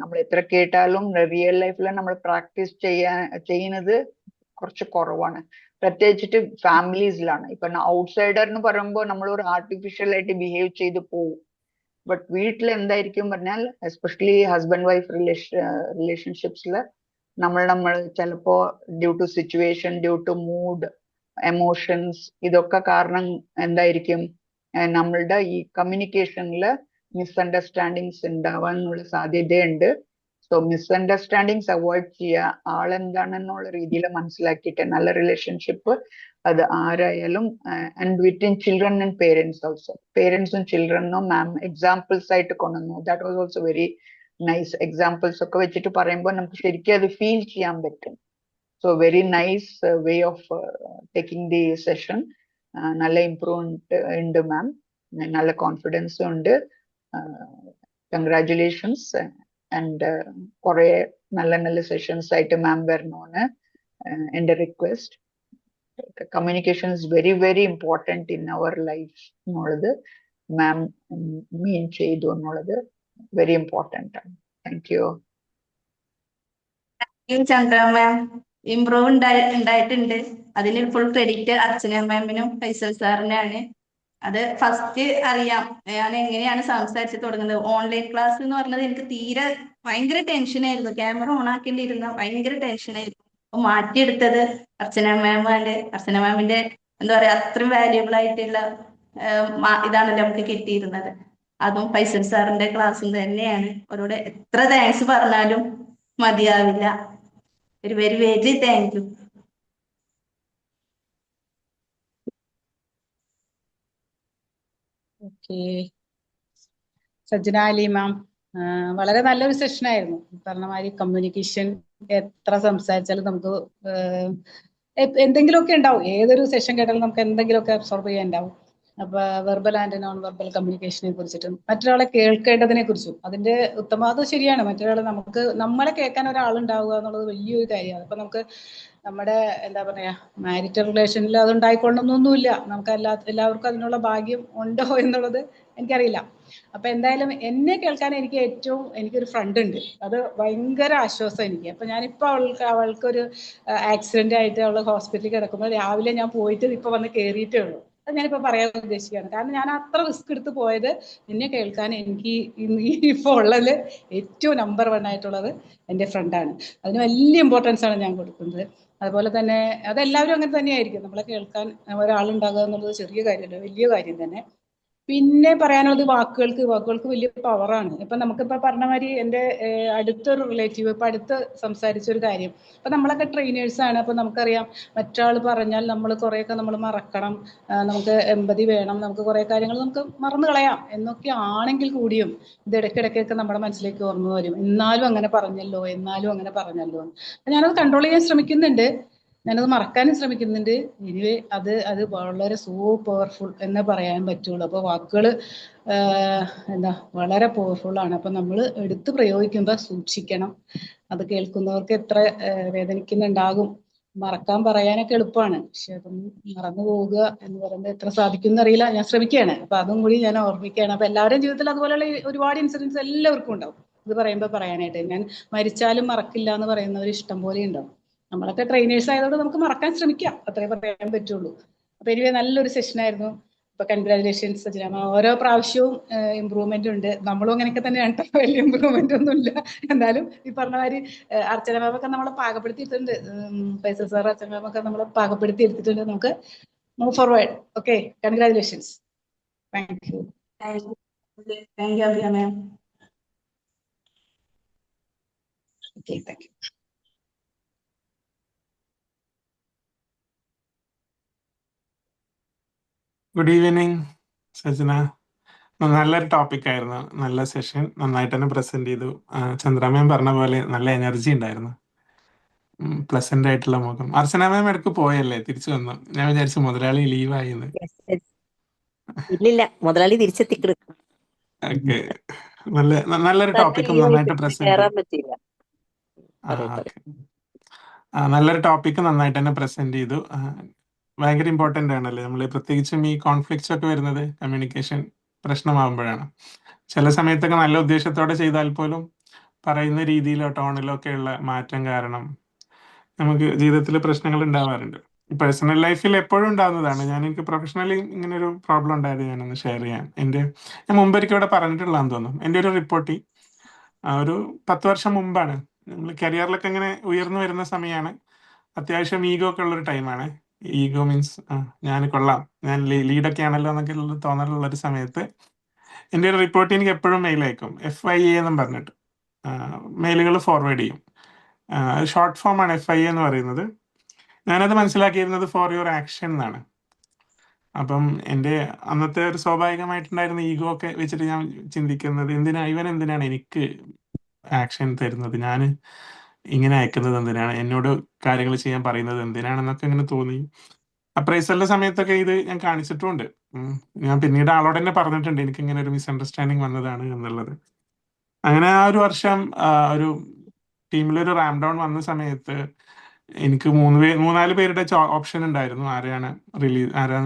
നമ്മൾ എത്ര കേട്ടാലും റിയൽ ലൈഫിൽ നമ്മൾ പ്രാക്ടീസ് ചെയ്യുന്നത് കുറച്ച് കുറവാണ്. പ്രത്യേകിച്ചിട്ട് ഫാമിലീസിലാണ്. ഇപ്പൊ ഔട്ട്സൈഡർ എന്ന് പറയുമ്പോൾ നമ്മൾ ഒരു ആർട്ടിഫിഷ്യൽ ആയിട്ട് ബിഹേവ് ചെയ്ത് പോകും. ബട്ട് വീട്ടിൽ എന്തായിരിക്കും പറഞ്ഞാൽ എസ്പെഷ്യലി ഹസ്ബൻഡ് വൈഫ് റിലേഷൻഷിപ്സിൽ നമ്മൾ ചിലപ്പോ due to situation, due to mood, emotions, ഇതൊക്കെ കാരണം എന്തായിരിക്കും നമ്മളുടെ ഈ കമ്മ്യൂണിക്കേഷനിൽ മിസ്അണ്ടർസ്റ്റാൻഡിങ്സ് ഉണ്ടാവാനുള്ള സാധ്യതയുണ്ട്. സോ മിസ്അണ്ടർസ്റ്റാൻഡിങ്സ് അവോയ്ഡ് ചെയ്യുക. ആളെന്താണെന്നുള്ള രീതിയിൽ മനസ്സിലാക്കിയിട്ട് നല്ല റിലേഷൻഷിപ്പ് അത് ആരായാലും and between children and parents also. പേരൻസും ചിൽഡ്രനും മാം എക്സാമ്പിൾസ് ആയിട്ട് കൊണ്ടുവന്നു. That was also very nice. Examples ഒക്കെ വെച്ചിട്ട് പറയുമ്പോൾ നമുക്ക് ശരിക്കും അത് ഫീൽ ചെയ്യാൻ പറ്റും. So very nice way of taking the session. നല്ല ഇംപ്രൂവ്മെന്റ് ഉണ്ട് മാം. നല്ല കോൺഫിഡൻസും ഉണ്ട്. കൺഗ്രാറ്റുലേഷൻസ്. ആൻഡ് കുറെ നല്ല നല്ല സെഷൻസ് ആയിട്ട് മാം വരണമെന്ന് എന്റെ request. Communication is very very important in our life എന്നുള്ളത് മാം മീൻ ചെയ്തു എന്നുള്ളത് വെരി ഇമ്പോർട്ടൻ്റ് ആണ്. Thank you. Chandra ma'am improve ഉണ്ടായിട്ടുണ്ട്. അതിന് ഫുൾ ക്രെഡിറ്റ് അർച്ചന മാമിനും ഫൈസൽ സാറിനാണ്. അത് ഫസ്റ്റ് അറിയാം ഞാൻ എങ്ങനെയാണ് സംസാരിച്ച് തുടങ്ങുന്നത്. ഓൺലൈൻ ക്ലാസ് എന്ന് പറഞ്ഞത് എനിക്ക് തീരെ ഭയങ്കര ടെൻഷനായിരുന്നു. ക്യാമറ ഓൺ ആക്കേണ്ടിയിരുന്ന ഭയങ്കര ടെൻഷനായിരുന്നു. അപ്പൊ മാറ്റിയെടുത്തത് അർച്ചന മാമാണ്. അർച്ചന മാമിന്റെ എന്താ പറയാ അത്രയും വാല്യുബിൾ ആയിട്ടുള്ള ഇതാണല്ലോ നമുക്ക് കിട്ടിയിരുന്നത്. അതും ഫൈസൽ സാറിന്റെ ക്ലാസ്സും തന്നെയാണ്. അവരോട് എത്ര താങ്ക്സ് പറഞ്ഞാലും മതിയാവില്ല. ഒരു very very thank you. Okay, Sajjana Ali ma'am, വളരെ നല്ലൊരു സെഷനായിരുന്നു. പറഞ്ഞ മാതിരി കമ്മ്യൂണിക്കേഷൻ എത്ര സംസാരിച്ചാലും നമുക്ക് എന്തെങ്കിലുമൊക്കെ ഉണ്ടാവും. ഏതൊരു സെഷൻ കേട്ടാലും നമുക്ക് എന്തെങ്കിലുമൊക്കെ അബ്സോർബ് ചെയ്യാൻ ഉണ്ടാവും. അപ്പൊ വെർബൽ ആൻഡ് നോൺ വെർബൽ കമ്മ്യൂണിക്കേഷനെ കുറിച്ചിട്ടും മറ്റൊരാളെ കേൾക്കേണ്ടതിനെ കുറിച്ചും അതിന്റെ അത് ശരിയാണ്. മറ്റൊരാളെ നമ്മളെ കേൾക്കാൻ ഒരാളുണ്ടാവുക എന്നുള്ളത് വലിയൊരു കാര്യമാണ്. അപ്പൊ നമുക്ക് നമ്മുടെ എന്താ പറയാ മാരിറ്റൽ റിലേഷനിൽ അത് ഉണ്ടായിക്കൊള്ളണമെന്നൊന്നുമില്ല. നമുക്ക് എല്ലാവർക്കും അതിനുള്ള ഭാഗ്യം ഉണ്ടോ എന്നുള്ളത് എനിക്കറിയില്ല. അപ്പൊ എന്തായാലും എന്നെ കേൾക്കാൻ എനിക്കൊരു ഫ്രണ്ട് ഉണ്ട്. അത് ഭയങ്കര ആശ്വാസം എനിക്ക്. അപ്പൊ ഞാനിപ്പോ അവൾക്കൊരു ആക്സിഡന്റ് ആയിട്ട് അവള് ഹോസ്പിറ്റലിൽ കിടക്കുമ്പോൾ രാവിലെ ഞാൻ പോയിട്ട് ഇപ്പൊ വന്ന് കയറിയിട്ടേ ഉള്ളൂ. അത് ഞാനിപ്പോ പറയാൻ ഉദ്ദേശിക്കുകയാണ്. കാരണം ഞാൻ അത്ര റിസ്ക് എടുത്ത് പോയത് എന്നെ കേൾക്കാൻ എനിക്ക് ഇപ്പോൾ ഉള്ളതിൽ ഏറ്റവും നമ്പർ 1 ആയിട്ടുള്ളത് എൻ്റെ ഫ്രണ്ടാണ്. അതിന് വലിയ ഇമ്പോർട്ടൻസ് ആണ് ഞാൻ കൊടുക്കുന്നത്. അതുപോലെ തന്നെ അതെല്ലാവരും അങ്ങനെ തന്നെയായിരിക്കും. നമ്മളെ കേൾക്കാൻ ഒരാളുണ്ടാകുക എന്നുള്ളത് ചെറിയ കാര്യമല്ല, വലിയ കാര്യം തന്നെ. പിന്നെ പറയാനുള്ളത് വാക്കുകൾക്ക് വലിയ പവറാണ്. ഇപ്പൊ നമുക്കിപ്പോ പറഞ്ഞ മാതിരി എൻ്റെ അടുത്തൊരു റിലേറ്റീവ് ഇപ്പൊ അടുത്ത് സംസാരിച്ചൊരു കാര്യം. അപ്പൊ നമ്മളൊക്കെ ട്രെയിനേഴ്സ് ആണ്. അപ്പൊ നമുക്കറിയാം മറ്റൊരാൾ പറഞ്ഞാൽ നമ്മൾ കുറെയൊക്കെ നമ്മൾ മറക്കണം, നമുക്ക് എമ്പതി വേണം, നമുക്ക് കുറെ കാര്യങ്ങൾ നമുക്ക് മറന്നു കളയാം എന്നൊക്കെ ആണെങ്കിൽ കൂടിയും ഇത് ഇടയ്ക്കിടയ്ക്കൊക്കെ നമ്മുടെ മനസ്സിലേക്ക് ഓർമ്മ വരും. എന്നാലും അങ്ങനെ പറഞ്ഞല്ലോ ഞാനത് കൺട്രോൾ ചെയ്യാൻ ശ്രമിക്കുന്നുണ്ട്. ഞാനത് മറക്കാനും ശ്രമിക്കുന്നുണ്ട്. എനിവേ അത് വളരെ സോ പവർഫുൾ എന്നേ പറയാൻ പറ്റുള്ളൂ. അപ്പോൾ വാക്കുകൾ വളരെ പവർഫുൾ ആണ്. അപ്പൊ നമ്മൾ എടുത്ത് പ്രയോഗിക്കുമ്പോൾ സൂക്ഷിക്കണം. അത് കേൾക്കുന്നവർക്ക് എത്ര വേദനിക്കുന്നുണ്ടാകും. മറക്കാൻ പറയാനൊക്കെ എളുപ്പമാണ്, പക്ഷെ അതൊന്നും മറന്നു പോവുക എന്ന് പറയുന്നത് എത്ര സാധിക്കും എന്നറിയില്ല. ഞാൻ ശ്രമിക്കുകയാണ്. അപ്പൊ അതും കൂടി ഞാൻ ഓർമ്മിക്കുകയാണ്. അപ്പൊ എല്ലാവരുടെയും ജീവിതത്തിൽ അതുപോലെയുള്ള ഒരുപാട് ഇൻസിഡൻസ് എല്ലാവർക്കും ഉണ്ടാവും. ഇത് പറയുമ്പോൾ പറയാനായിട്ട് ഞാൻ മരിച്ചാലും മറക്കില്ല എന്ന് പറയുന്നവർ ഇഷ്ടം പോലെ ഉണ്ടാവും. നമ്മളൊക്കെ ട്രെയിനേഴ്സ് ആയതുകൊണ്ട് നമുക്ക് മറക്കാൻ ശ്രമിക്കാം, അത്രേ പറയാൻ പറ്റുള്ളൂ. അപ്പൊ എനിക്ക് നല്ലൊരു സെഷനായിരുന്നു. അപ്പൊ കൺഗ്രാജുലേഷൻസ് സജ്ജന. ഓരോ പ്രാവശ്യവും ഇമ്പ്രൂവ്മെന്റ് ഉണ്ട്. നമ്മളും അങ്ങനെയൊക്കെ തന്നെയാണ്. വലിയ ഇമ്പ്രൂവ്മെന്റ് ഒന്നും ഇല്ല. എന്നാലും ഈ പറഞ്ഞ മാതിരി അർച്ചന മാമൊക്കെ നമ്മളെ പാകപ്പെടുത്തി എടുത്തിട്ടുണ്ട്. ഫൈസൽ സാർ, അർച്ചന മാമൊക്കെ നമ്മളെ പാകപ്പെടുത്തി എടുത്തിട്ടുണ്ട്. നമുക്ക് move forward. Okay, congratulations. Thank you. Thank you, Abhiya ma'am. Okay, thank you. Good evening Sajana. നല്ലൊരു ടോപ്പിക് ആയിരുന്നു, നല്ല സെഷൻ, നന്നായിട്ട് തന്നെ പ്രസന്റ് ചെയ്തു. ചന്ദ്ര മാം പറഞ്ഞ പോലെ നല്ല എനർജി ഉണ്ടായിരുന്നു, പ്ലസന്റ് ആയിട്ടുള്ള മുഖം. അർച്ചന മാം ഇടയ്ക്ക് പോയല്ലേ, തിരിച്ചു വന്നു. ഞാൻ വിചാരിച്ചു മുതലാളി ലീവായിന്ന്. ഇല്ലില്ല, മുതലാളി തിരിച്ചെത്തിക്കിടും. ഓക്കെ, നല്ലൊരു ടോപ്പിക്കും നന്നായിട്ട് പ്രസന്റ് കയറാൻ ചെയ്തു. പറ്റിയില്ല. ഓക്കെ, നല്ലൊരു ടോപ്പിക്ക് നന്നായിട്ട് തന്നെ പ്രസന്റ് ചെയ്തു. ഭയങ്കര ഇമ്പോർട്ടന്റ് ആണല്ലേ, നമ്മൾ പ്രത്യേകിച്ചും ഈ കോൺഫ്ലിക്ട്സ് ഒക്കെ വരുന്നത് കമ്മ്യൂണിക്കേഷൻ പ്രശ്നമാകുമ്പോഴാണ്. ചില സമയത്തൊക്കെ നല്ല ഉദ്ദേശത്തോടെ ചെയ്താൽ പോലും പറയുന്ന രീതിയിലോ ടോണിലോ ഒക്കെയുള്ള മാറ്റം കാരണം നമുക്ക് ജീവിതത്തിൽ പ്രശ്നങ്ങൾ ഉണ്ടാവാറുണ്ട്. പേഴ്സണൽ ലൈഫിൽ എപ്പോഴും ഉണ്ടാകുന്നതാണ്. എനിക്ക് പ്രൊഫഷണലി ഇങ്ങനെ ഒരു പ്രോബ്ലം ഉണ്ടായത് ഞാനൊന്ന് ഷെയർ ചെയ്യാം. ഞാൻ മുമ്പൊരിക്കൽ ഇവിടെ പറഞ്ഞിട്ടുള്ളതാന്ന് തോന്നുന്നു. എൻ്റെ ഒരു റിപ്പോർട്ടിൽ ഒരു 10 വർഷം മുമ്പാണ്. നമ്മൾ കരിയറിലൊക്കെ ഇങ്ങനെ ഉയർന്നു വരുന്ന സമയമാണ്. അത്യാവശ്യം ഈഗോ ഒക്കെ ഉള്ളൊരു ടൈമാണ്. ഈഗോ മീൻസ് ഞാൻ കൊള്ളാം, ഞാൻ ലീഡൊക്കെ ആണല്ലോ എന്നൊക്കെ ഉള്ള തോന്നലുള്ള ഒരു സമയത്ത് എൻ്റെ ഒരു റിപ്പോർട്ട് എനിക്ക് എപ്പോഴും മെയിൽ അയക്കും, FIA എന്നും പറഞ്ഞിട്ട് മെയിലുകൾ ഫോർവേഡ് ചെയ്യും. ഷോർട്ട് ഫോമാണ് FIA എന്ന് പറയുന്നത്. ഞാനത് മനസ്സിലാക്കിയിരുന്നത് ഫോർ യുവർ ആക്ഷൻ എന്നാണ്. അപ്പം എൻ്റെ അന്നത്തെ ഒരു സ്വാഭാവികമായിട്ടുണ്ടായിരുന്ന ഈഗോ ഒക്കെ വെച്ചിട്ട് ഞാൻ ചിന്തിക്കുന്നത്, ഇവൻ എന്തിനാണ് എനിക്ക് ആക്ഷൻ തരുന്നത്, ഞാൻ ഇങ്ങനെ അയക്കുന്നത് എന്തിനാണ്, എന്നോട് കാര്യങ്ങൾ ചെയ്യാൻ പറയുന്നത് എന്തിനാണെന്നൊക്കെ ഇങ്ങനെ തോന്നി. അപ്രൈസലിന്റെ സമയത്തൊക്കെ ഇത് ഞാൻ കാണിച്ചിട്ടുമുണ്ട്. ഞാൻ പിന്നീട് ആളോട് തന്നെ പറഞ്ഞിട്ടുണ്ട് എനിക്ക് ഇങ്ങനെ ഒരു മിസ്അണ്ടർസ്റ്റാൻഡിങ് വന്നതാണ് എന്നുള്ളത്. അങ്ങനെ ആ ഒരു വർഷം ഒരു ടീമിലൊരു റാം ഡൗൺ വന്ന സമയത്ത് എനിക്ക് 3-4 പേരുടെ ഓപ്ഷൻ ഉണ്ടായിരുന്നു, ആരാണ്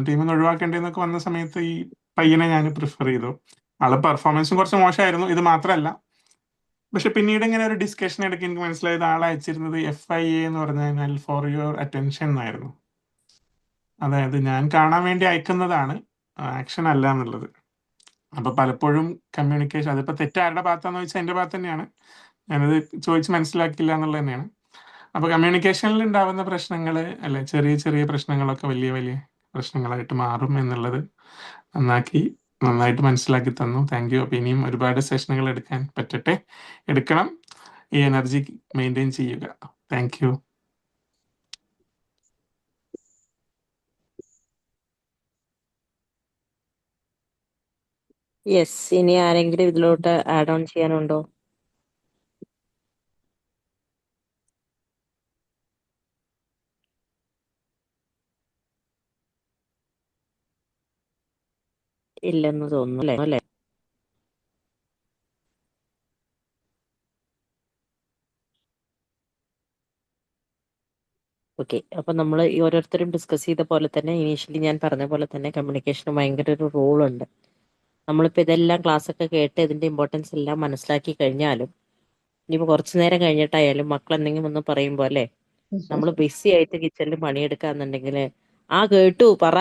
ടീമിൽ നിന്ന് ഒഴിവാക്കേണ്ടതെന്നൊക്കെ വന്ന സമയത്ത് ഈ പയ്യനെ ഞാൻ പ്രിഫർ ചെയ്തു. ആള് പെർഫോമൻസും കുറച്ച് മോശമായിരുന്നു, ഇത് മാത്രമല്ല. പക്ഷെ പിന്നീട് ഇങ്ങനെ ഒരു ഡിസ്കഷൻ ഇടയ്ക്ക് എനിക്ക് മനസ്സിലായത് ആൾ അയച്ചിരുന്നത് FIA എന്ന് പറഞ്ഞു കഴിഞ്ഞാൽ ഫോർ യുവർ അറ്റൻഷൻ എന്നായിരുന്നു. അതായത് ഞാൻ കാണാൻ വേണ്ടി അയക്കുന്നതാണ്, ആക്ഷൻ അല്ല എന്നുള്ളത്. അപ്പൊ പലപ്പോഴും കമ്മ്യൂണിക്കേഷൻ, അതിപ്പോ തെറ്റാരുടെ ഭാഗത്താന്ന് വെച്ചാൽ എൻ്റെ ഭാഗത്ത് തന്നെയാണ്, ഞാനത് ചോദിച്ച് മനസ്സിലാക്കില്ല എന്നുള്ളത് തന്നെയാണ്. അപ്പൊ കമ്മ്യൂണിക്കേഷനിൽ ഉണ്ടാവുന്ന പ്രശ്നങ്ങൾ അല്ലെ, ചെറിയ ചെറിയ പ്രശ്നങ്ങളൊക്കെ വലിയ വലിയ പ്രശ്നങ്ങളായിട്ട് മാറും എന്നുള്ളത് നന്നായിട്ട് മനസ്സിലാക്കി തന്നു. Thank you. അപ്പൊ ഇനിയും ഒരുപാട് സെഷനുകൾ എടുക്കാൻ പറ്റട്ടെ, എടുക്കണം. ഈ എനർജി മെയിൻറ്റെയിൻ ചെയ്യുക. Thank you. യെസ്, ഇനി ആരെങ്കിലും ഇതിലോട്ട് ആഡ് ഓൺ ചെയ്യാനുണ്ടോ? ഇല്ലെന്ന് തോന്നുന്നു അല്ലേ? ഓക്കെ, അപ്പൊ നമ്മൾ ഈ ഓരോരുത്തരും ഡിസ്കസ് ചെയ്ത പോലെ തന്നെ, ഇനീഷ്യലി ഞാൻ പറഞ്ഞ പോലെ തന്നെ കമ്മ്യൂണിക്കേഷന് ഭയങ്കര ഒരു റോളുണ്ട്. നമ്മളിപ്പോൾ ഇതെല്ലാം ക്ലാസ് ഒക്കെ കേട്ട് ഇതിന്റെ ഇമ്പോർട്ടൻസ് എല്ലാം മനസ്സിലാക്കി കഴിഞ്ഞാലും ഇനിയിപ്പോൾ കുറച്ചു നേരം കഴിഞ്ഞിട്ടായാലും മക്കൾ എന്തെങ്കിലും ഒന്ന് പറയുമ്പോൾ അല്ലേ, നമ്മൾ ബിസി ആയിട്ട് കിച്ചണിൽ പണിയെടുക്കാന്നുണ്ടെങ്കിൽ കേട്ടു പറ,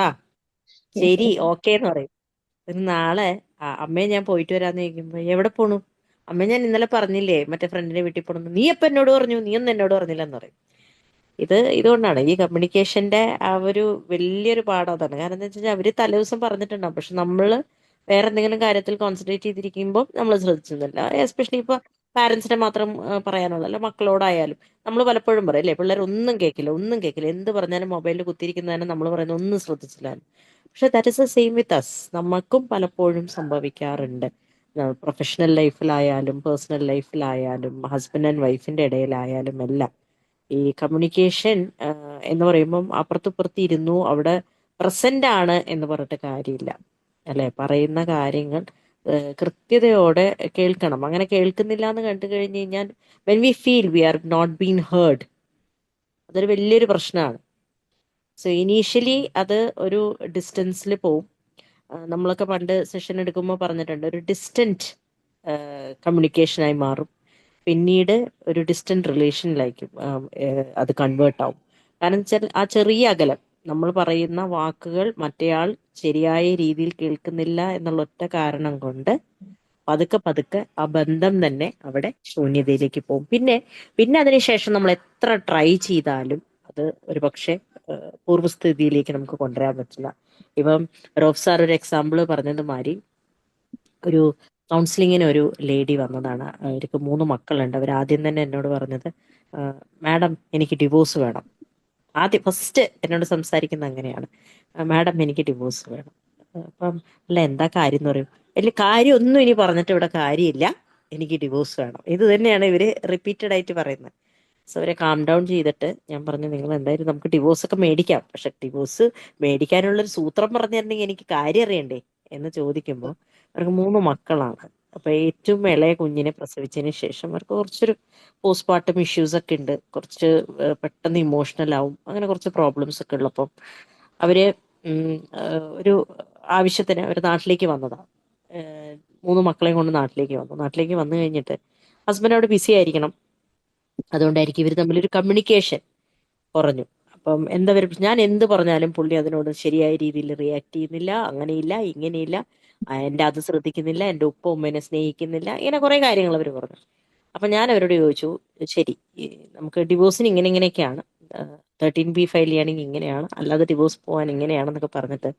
ശരി, ഓക്കെ എന്ന് പറയും. ഒരു നാളെ അമ്മയെ ഞാൻ പോയിട്ട് വരാന്ന് ചോദിക്കുമ്പോ എവിടെ പോണു, അമ്മ ഞാൻ ഇന്നലെ പറഞ്ഞില്ലേ മറ്റേ ഫ്രണ്ടിന്റെ വീട്ടിൽ പോണെന്ന്, നീ എപ്പോ എന്നോട് പറഞ്ഞു, നീ ഒന്നും എന്നോട് പറഞ്ഞില്ല എന്ന് പറയും. ഇതുകൊണ്ടാണ് ഈ കമ്മ്യൂണിക്കേഷന്റെ ആ ഒരു വലിയൊരു പാഠം അതാണ്. കാരണം എന്താ വെച്ചാൽ അവര് തലേദിവസം പറഞ്ഞിട്ടുണ്ടാവും, പക്ഷെ നമ്മള് വേറെ എന്തെങ്കിലും കാര്യത്തിൽ കോൺസെൻട്രേറ്റ് ചെയ്തിരിക്കുമ്പോൾ നമ്മൾ ശ്രദ്ധിച്ചിരുന്നില്ല. എസ്പെഷ്യലി ഇപ്പൊ പാരന്റ്സിനെ മാത്രം പറയാനുള്ള, അല്ല മക്കളോടായാലും നമ്മൾ പലപ്പോഴും പറയും അല്ലേ, പിള്ളേർ ഒന്നും കേൾക്കില്ല, എന്ത് പറഞ്ഞാലും മൊബൈലിൽ കുത്തിയിരിക്കുന്നതിന് നമ്മൾ പറയുന്നത് ഒന്നും ശ്രദ്ധിച്ചില്ല. പക്ഷെ that is the same with us. നമുക്കും പലപ്പോഴും സംഭവിക്കാറുണ്ട്. പ്രൊഫഷണൽ ലൈഫിലായാലും പേഴ്സണൽ ലൈഫിലായാലും ഹസ്ബൻഡ് ആൻഡ് വൈഫിന്റെ ഇടയിലായാലും എല്ലാം ഈ കമ്മ്യൂണിക്കേഷൻ എന്ന് പറയുമ്പം അപ്പുറത്തിപ്പുറത്ത് ഇരുന്നു അവിടെ പ്രസന്റ് ആണ് എന്ന് പറഞ്ഞിട്ട് കാര്യമില്ല അല്ലെ. പറയുന്ന കാര്യങ്ങൾ കൃത്യതയോടെ കേൾക്കണം. അങ്ങനെ കേൾക്കുന്നില്ല എന്ന് കണ്ടു കഴിഞ്ഞു കഴിഞ്ഞാൽ when we feel we are not been heard, അതൊരു വലിയൊരു പ്രശ്നമാണ്. സോ ഇനീഷ്യലി അത് ഒരു ഡിസ്റ്റൻസിൽ പോവും. നമ്മളൊക്കെ പണ്ട് സെഷൻ എടുക്കുമ്പോൾ പറഞ്ഞിട്ടുണ്ട്, ഒരു ഡിസ്റ്റന്റ് കമ്മ്യൂണിക്കേഷനായി മാറും. പിന്നീട് ഒരു ഡിസ്റ്റന്റ് റിലേഷനിലായിരിക്കും അത് കൺവേർട്ട് ആവും. കാരണം വെച്ചാൽ ആ ചെറിയ അകലം, നമ്മൾ പറയുന്ന വാക്കുകൾ മറ്റേയാൾ ശരിയായ രീതിയിൽ കേൾക്കുന്നില്ല എന്നുള്ള ഒറ്റ കാരണം കൊണ്ട് പതുക്കെ ആ ബന്ധം തന്നെ അവിടെ ശൂന്യതയിലേക്ക് പോകും. പിന്നെ അതിനുശേഷം നമ്മൾ എത്ര ട്രൈ ചെയ്താലും അത് ഒരു പക്ഷേ പൂർവ്വസ്ഥിതിയിലേക്ക് നമുക്ക് കൊണ്ടുവരാൻ പറ്റില്ല. ഇപ്പം റോഫ് സാർ ഒരു എക്സാമ്പിൾ പറഞ്ഞത് മാതിരി ഒരു കൗൺസിലിങ്ങിന് ഒരു ലേഡി വന്നതാണ്. അവർക്ക് 3 മക്കളുണ്ട്. അവർ ആദ്യം തന്നെ എന്നോട് പറഞ്ഞത്, മാഡം എനിക്ക് ഡിവോഴ്സ് വേണം. ആദ്യം ഫസ്റ്റ് എന്നോട് സംസാരിക്കുന്നത് അങ്ങനെയാണ്, മാഡം എനിക്ക് ഡിവോഴ്സ് വേണം. അപ്പം അല്ല എന്താ കാര്യം എന്ന് പറയും, വലിയ കാര്യമൊന്നും ഇനി പറഞ്ഞിട്ട് ഇവിടെ കാര്യമില്ല, എനിക്ക് ഡിവോഴ്സ് വേണം. ഇത് തന്നെയാണ് ഇവര് റിപ്പീറ്റഡ് ആയിട്ട് പറയുന്നത്. സോ അവരെ കാം ഡൗൺ ചെയ്തിട്ട് ഞാൻ പറഞ്ഞു, നിങ്ങൾ എന്തായാലും നമുക്ക് ഡിവോഴ്സ് ഒക്കെ മേടിക്കാം, പക്ഷെ ഡിവോഴ്സ് മേടിക്കാനുള്ളൊരു സൂത്രം പറഞ്ഞു തരണമെങ്കിൽ എനിക്ക് കാര്യം അറിയണ്ടേ എന്ന് ചോദിക്കുമ്പോൾ അവർക്ക് 3 മക്കളാണ്. അപ്പൊ ഏറ്റവും ഇളയ കുഞ്ഞിനെ പ്രസവിച്ചതിന് ശേഷം അവർക്ക് കുറച്ചൊരു പോസ്റ്റ്മോർട്ടം ഇഷ്യൂസ് ഒക്കെ ഉണ്ട്, കുറച്ച് പെട്ടെന്ന് ഇമോഷണൽ ആവും, അങ്ങനെ കുറച്ച് പ്രോബ്ലംസ് ഒക്കെ ഉള്ളപ്പം അവര് ഒരു ആവശ്യത്തിന് അവർ നാട്ടിലേക്ക് വന്നതാണ്. 3 മക്കളെയും കൊണ്ട് നാട്ടിലേക്ക് വന്നു. നാട്ടിലേക്ക് വന്നു കഴിഞ്ഞിട്ട് ഹസ്ബൻഡ് അവിടെ ബിസി ആയിരിക്കണം, അതുകൊണ്ടായിരിക്കും ഇവർ തമ്മിലൊരു കമ്മ്യൂണിക്കേഷൻ കുറഞ്ഞു. അപ്പം ഞാൻ എന്ത് പറഞ്ഞാലും പുള്ളി അതിനോട് ശരിയായ രീതിയിൽ റിയാക്ട് ചെയ്യുന്നില്ല, അങ്ങനെയില്ല ഇങ്ങനെയില്ല, എൻ്റെ അത് ശ്രദ്ധിക്കുന്നില്ല, എൻ്റെ ഉപ്പ ഉമ്മേനെ സ്നേഹിക്കുന്നില്ല, ഇങ്ങനെ കുറെ കാര്യങ്ങൾ അവർ പറഞ്ഞു. അപ്പൊ ഞാൻ അവരോട് ചോദിച്ചു, ശരി നമുക്ക് ഡിവോഴ്സിന് ഇങ്ങനെയൊക്കെയാണ്, 13B ഫയൽ ചെയ്യുകയാണെങ്കിൽ ഇങ്ങനെയാണ്, അല്ലാതെ ഡിവോഴ്സ് പോകാൻ ഇങ്ങനെയാണെന്നൊക്കെ പറഞ്ഞിട്ട്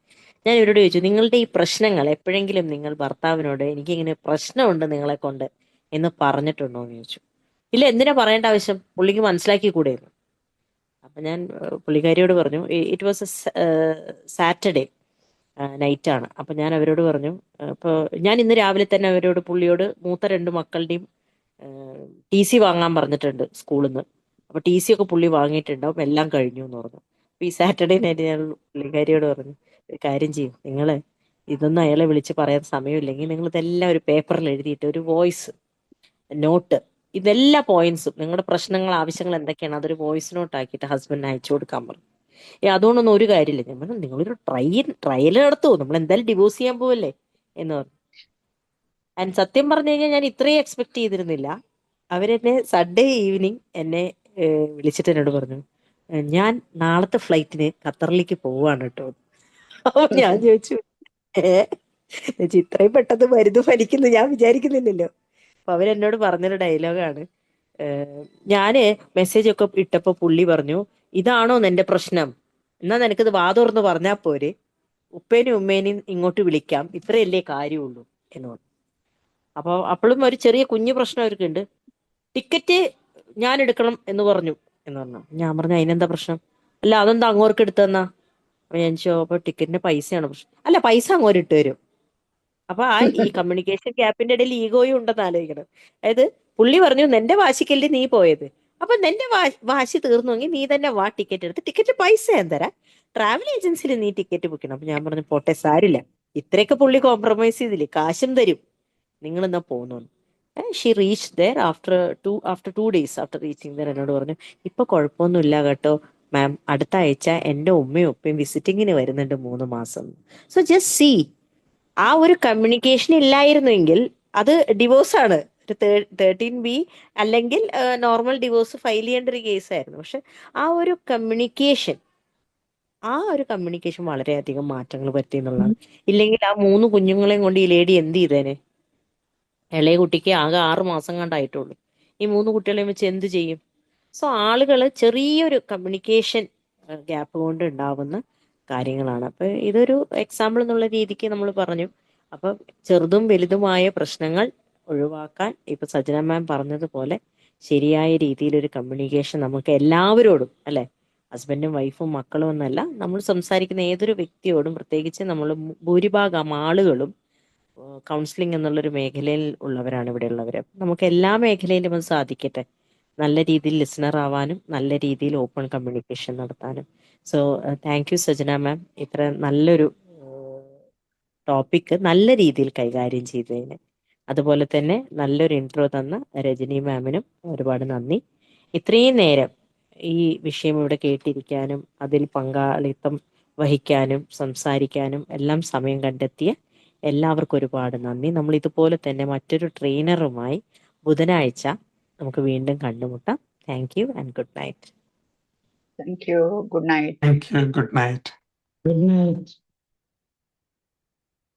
ഞാൻ ഇവരോട് ചോദിച്ചു, നിങ്ങളുടെ ഈ പ്രശ്നങ്ങൾ എപ്പോഴെങ്കിലും നിങ്ങൾ ഭർത്താവിനോട് എനിക്കിങ്ങനെ പ്രശ്നമുണ്ട് നിങ്ങളെ കൊണ്ട് എന്ന് പറഞ്ഞിട്ടുണ്ടോ എന്ന് ചോദിച്ചു. ഇല്ല, എന്തിനാ പറയേണ്ട ആവശ്യം, പുള്ളിക്ക് മനസ്സിലാക്കി കൂടെയെന്ന്. അപ്പൊ ഞാൻ പുള്ളിക്കാരിയോട് പറഞ്ഞു, ഇറ്റ് വാസ് എ സാറ്റർഡേ നൈറ്റാണ്. അപ്പൊ ഞാൻ അവരോട് പറഞ്ഞു, അപ്പോൾ ഞാൻ ഇന്ന് രാവിലെ തന്നെ പുള്ളിയോട് മൂത്ത 2 മക്കളുടെയും TC വാങ്ങാൻ പറഞ്ഞിട്ടുണ്ട് സ്കൂളിൽ നിന്ന്. അപ്പൊ TC ഒക്കെ പുള്ളി വാങ്ങിയിട്ടുണ്ടാവും, എല്ലാം കഴിഞ്ഞു എന്ന് പറഞ്ഞു. അപ്പൊ ഈ സാറ്റർഡേ നൈറ്റ് ഞാൻ പുള്ളിക്കാരിയോട് പറഞ്ഞു, ഒരു കാര്യം ചെയ്യും, നിങ്ങള് ഇതൊന്നും അയാളെ വിളിച്ച് പറയാൻ സമയമില്ലെങ്കിൽ നിങ്ങൾ ഇതെല്ലാം ഒരു പേപ്പറിൽ എഴുതിയിട്ട് ഒരു വോയിസ് നോട്ട്, ഇതെല്ലാ പോയിന്റ്സും നിങ്ങളുടെ പ്രശ്നങ്ങൾ ആവശ്യങ്ങൾ എന്തൊക്കെയാണ് അതൊരു വോയിസ് നോട്ട് ആക്കിയിട്ട് ഹസ്ബൻഡിന് അയച്ചു കൊടുക്കാൻ പറഞ്ഞു. അതുകൊണ്ടൊന്നും ഒരു കാര്യമില്ല. ഞാൻ പറഞ്ഞു, നിങ്ങളൊരു ട്രയൽ നടത്തൂ, നമ്മൾ എന്തായാലും ഡിവോഴ്സ് ചെയ്യാൻ പോവല്ലേ എന്ന് പറഞ്ഞു. ആൻഡ് സത്യം പറഞ്ഞു കഴിഞ്ഞാൽ ഞാൻ ഇത്രയും എക്സ്പെക്ട് ചെയ്തിരുന്നില്ല. അവരെന്നെ സൺഡേ ഈവനിങ് എന്നെ വിളിച്ചിട്ട് എന്നോട് പറഞ്ഞു, ഞാൻ നാളത്തെ ഫ്ലൈറ്റിന് ഖത്തറിലേക്ക് പോവാണ് കേട്ടോ. അപ്പൊ ഞാൻ ചോദിച്ചു, ഇത്രയും പെട്ടെന്ന് മരുന്ന് ഫലിക്കുന്നു ഞാൻ വിചാരിക്കുന്നില്ലല്ലോ. അപ്പൊ അവരെന്നോട് പറഞ്ഞൊരു ഡയലോഗാണ്, ഞാന് മെസ്സേജ് ഒക്കെ ഇട്ടപ്പോ പുള്ളി പറഞ്ഞു, ഇതാണോ നിന്റെ പ്രശ്നം, എന്നാ നിനക്കിത് വാതുറന്ന് പറഞ്ഞാ പോരെ, ഉപ്പേനും ഉമ്മേനും ഇങ്ങോട്ട് വിളിക്കാം, ഇത്രയല്ലേ കാര്യമുള്ളൂ എന്ന് പറഞ്ഞു. അപ്പൊ അപ്പോഴും ഒരു ചെറിയ കുഞ്ഞു പ്രശ്നം അവർക്കുണ്ട്, ടിക്കറ്റ് ഞാൻ എടുക്കണം എന്ന് പറഞ്ഞു എന്ന് പറഞ്ഞു. ഞാൻ പറഞ്ഞു, അതിനെന്താ പ്രശ്നം, അല്ല അതെന്താ അങ്ങോർക്ക് എടുത്തെന്നാ. അപ്പൊ ഞാൻ ചോദിച്ചു, അപ്പൊ ടിക്കറ്റിന്റെ പൈസയാണ് പ്രശ്നം, അല്ല പൈസ അങ്ങോട്ട് ഇട്ട് തരും. അപ്പൊ ഈ കമ്മ്യൂണിക്കേഷൻ ഗ്യാപ്പിന്റെ ഇടയിൽ ഈഗോയും ഉണ്ടെന്ന് ആലോചിക്കണം. അതായത് പുള്ളി പറഞ്ഞു, നിന്റെ വാശിക്കല്ലേ നീ പോയത്, അപ്പൊ നിന്റെ വാശി തീർന്നുവെങ്കിൽ നീ തന്നെ വാ, ടിക്കറ്റ് എടുത്ത്, ടിക്കറ്റ് പൈസ ഞാൻ തരാം, ട്രാവൽ ഏജൻസിയിൽ നീ ടിക്കറ്റ് ബുക്ക് ചെയ്യണം. അപ്പൊ ഞാൻ പറഞ്ഞു, പോട്ടെ സാരില്ല, ഇത്രയൊക്കെ പുള്ളി കോംപ്രമൈസ് ചെയ്തില്ലേ, കാശും തരും, നിങ്ങൾ എന്നാ പോകുന്നു. She reach there after 2 days after reaching there എന്നോട് പറഞ്ഞു, ഇപ്പൊ കുഴപ്പമൊന്നുമില്ല കേട്ടോ മാം, അടുത്ത ആഴ്ച എൻ്റെ ഉമ്മയും ഉപ്പയും വിസിറ്റിങ്ങിന് വരുന്നുണ്ട് 3 മാസം. സോ ജസ്റ്റ് സീ, ആ ഒരു കമ്മ്യൂണിക്കേഷൻ ഇല്ലായിരുന്നെങ്കിൽ അത് ഡിവോഴ്സാണ്, ഒരു 13B അല്ലെങ്കിൽ നോർമൽ ഡിവോഴ്സ് ഫയൽ ചെയ്യേണ്ട ഒരു കേസായിരുന്നു. പക്ഷെ ആ ഒരു കമ്മ്യൂണിക്കേഷൻ വളരെയധികം മാറ്റങ്ങൾ പറ്റി എന്നുള്ളതാണ്. ഇല്ലെങ്കിൽ ആ 3 കുഞ്ഞുങ്ങളെയും കൊണ്ട് ഈ ലേഡി എന്ത് ചെയ്തേനെ? ഇളയ കുട്ടിക്ക് ആകെ 6 മാസം കണ്ടായിട്ടുള്ളൂ, ഈ 3 കുട്ടികളെയും വെച്ച് എന്ത് ചെയ്യും? സോ ആളുകൾ ചെറിയൊരു കമ്മ്യൂണിക്കേഷൻ ഗ്യാപ്പ് കൊണ്ട് ഉണ്ടാവുന്ന കാര്യങ്ങളാണ്. അപ്പൊ ഇതൊരു എക്സാമ്പിൾ എന്നുള്ള രീതിക്ക് നമ്മൾ പറഞ്ഞു. അപ്പൊ ചെറുതും വലുതുമായ പ്രശ്നങ്ങൾ ഒഴിവാക്കാൻ ഇപ്പൊ സജന മാം പറഞ്ഞതുപോലെ ശരിയായ രീതിയിൽ ഒരു കമ്മ്യൂണിക്കേഷൻ നമുക്ക് എല്ലാവരോടും, അല്ലെ, ഹസ്ബൻഡും വൈഫും മക്കളും എന്നല്ല, നമ്മൾ സംസാരിക്കുന്ന ഏതൊരു വ്യക്തിയോടും, പ്രത്യേകിച്ച് നമ്മൾ ഭൂരിഭാഗം ആളുകളും കൗൺസിലിംഗ് എന്നുള്ളൊരു മേഖലയിൽ ഉള്ളവരാണ് ഇവിടെ ഉള്ളവര്. നമുക്ക് എല്ലാ മേഖലയിലും അത് സാധിക്കട്ടെ, നല്ല രീതിയിൽ ലിസണർ ആവാനും നല്ല രീതിയിൽ ഓപ്പൺ കമ്മ്യൂണിക്കേഷൻ നടത്താനും. സോ താങ്ക് യു സജന മാം, ഇത്ര നല്ലൊരു ടോപ്പിക്ക് നല്ല രീതിയിൽ കൈകാര്യം ചെയ്തതിന്. അതുപോലെ തന്നെ നല്ലൊരു ഇൻട്രോ തന്ന രജനി മാമിനും ഒരുപാട് നന്ദി. ഇത്രയും നേരം ഈ വിഷയം ഇവിടെ കേട്ടിരിക്കാനും അതിൽ പങ്കാളിത്തം വഹിക്കാനും സംസാരിക്കാനും എല്ലാം സമയം കണ്ടെത്തിയ എല്ലാവർക്കും ഒരുപാട് നന്ദി. നമ്മൾ ഇതുപോലെ തന്നെ മറ്റൊരു ട്രെയിനറുമായി ബുധനാഴ്ച നമുക്ക് വീണ്ടും കണ്ടുമുട്ടാം. Thank you and good night. Thank you. Good night. Thank you. Good night. Good night.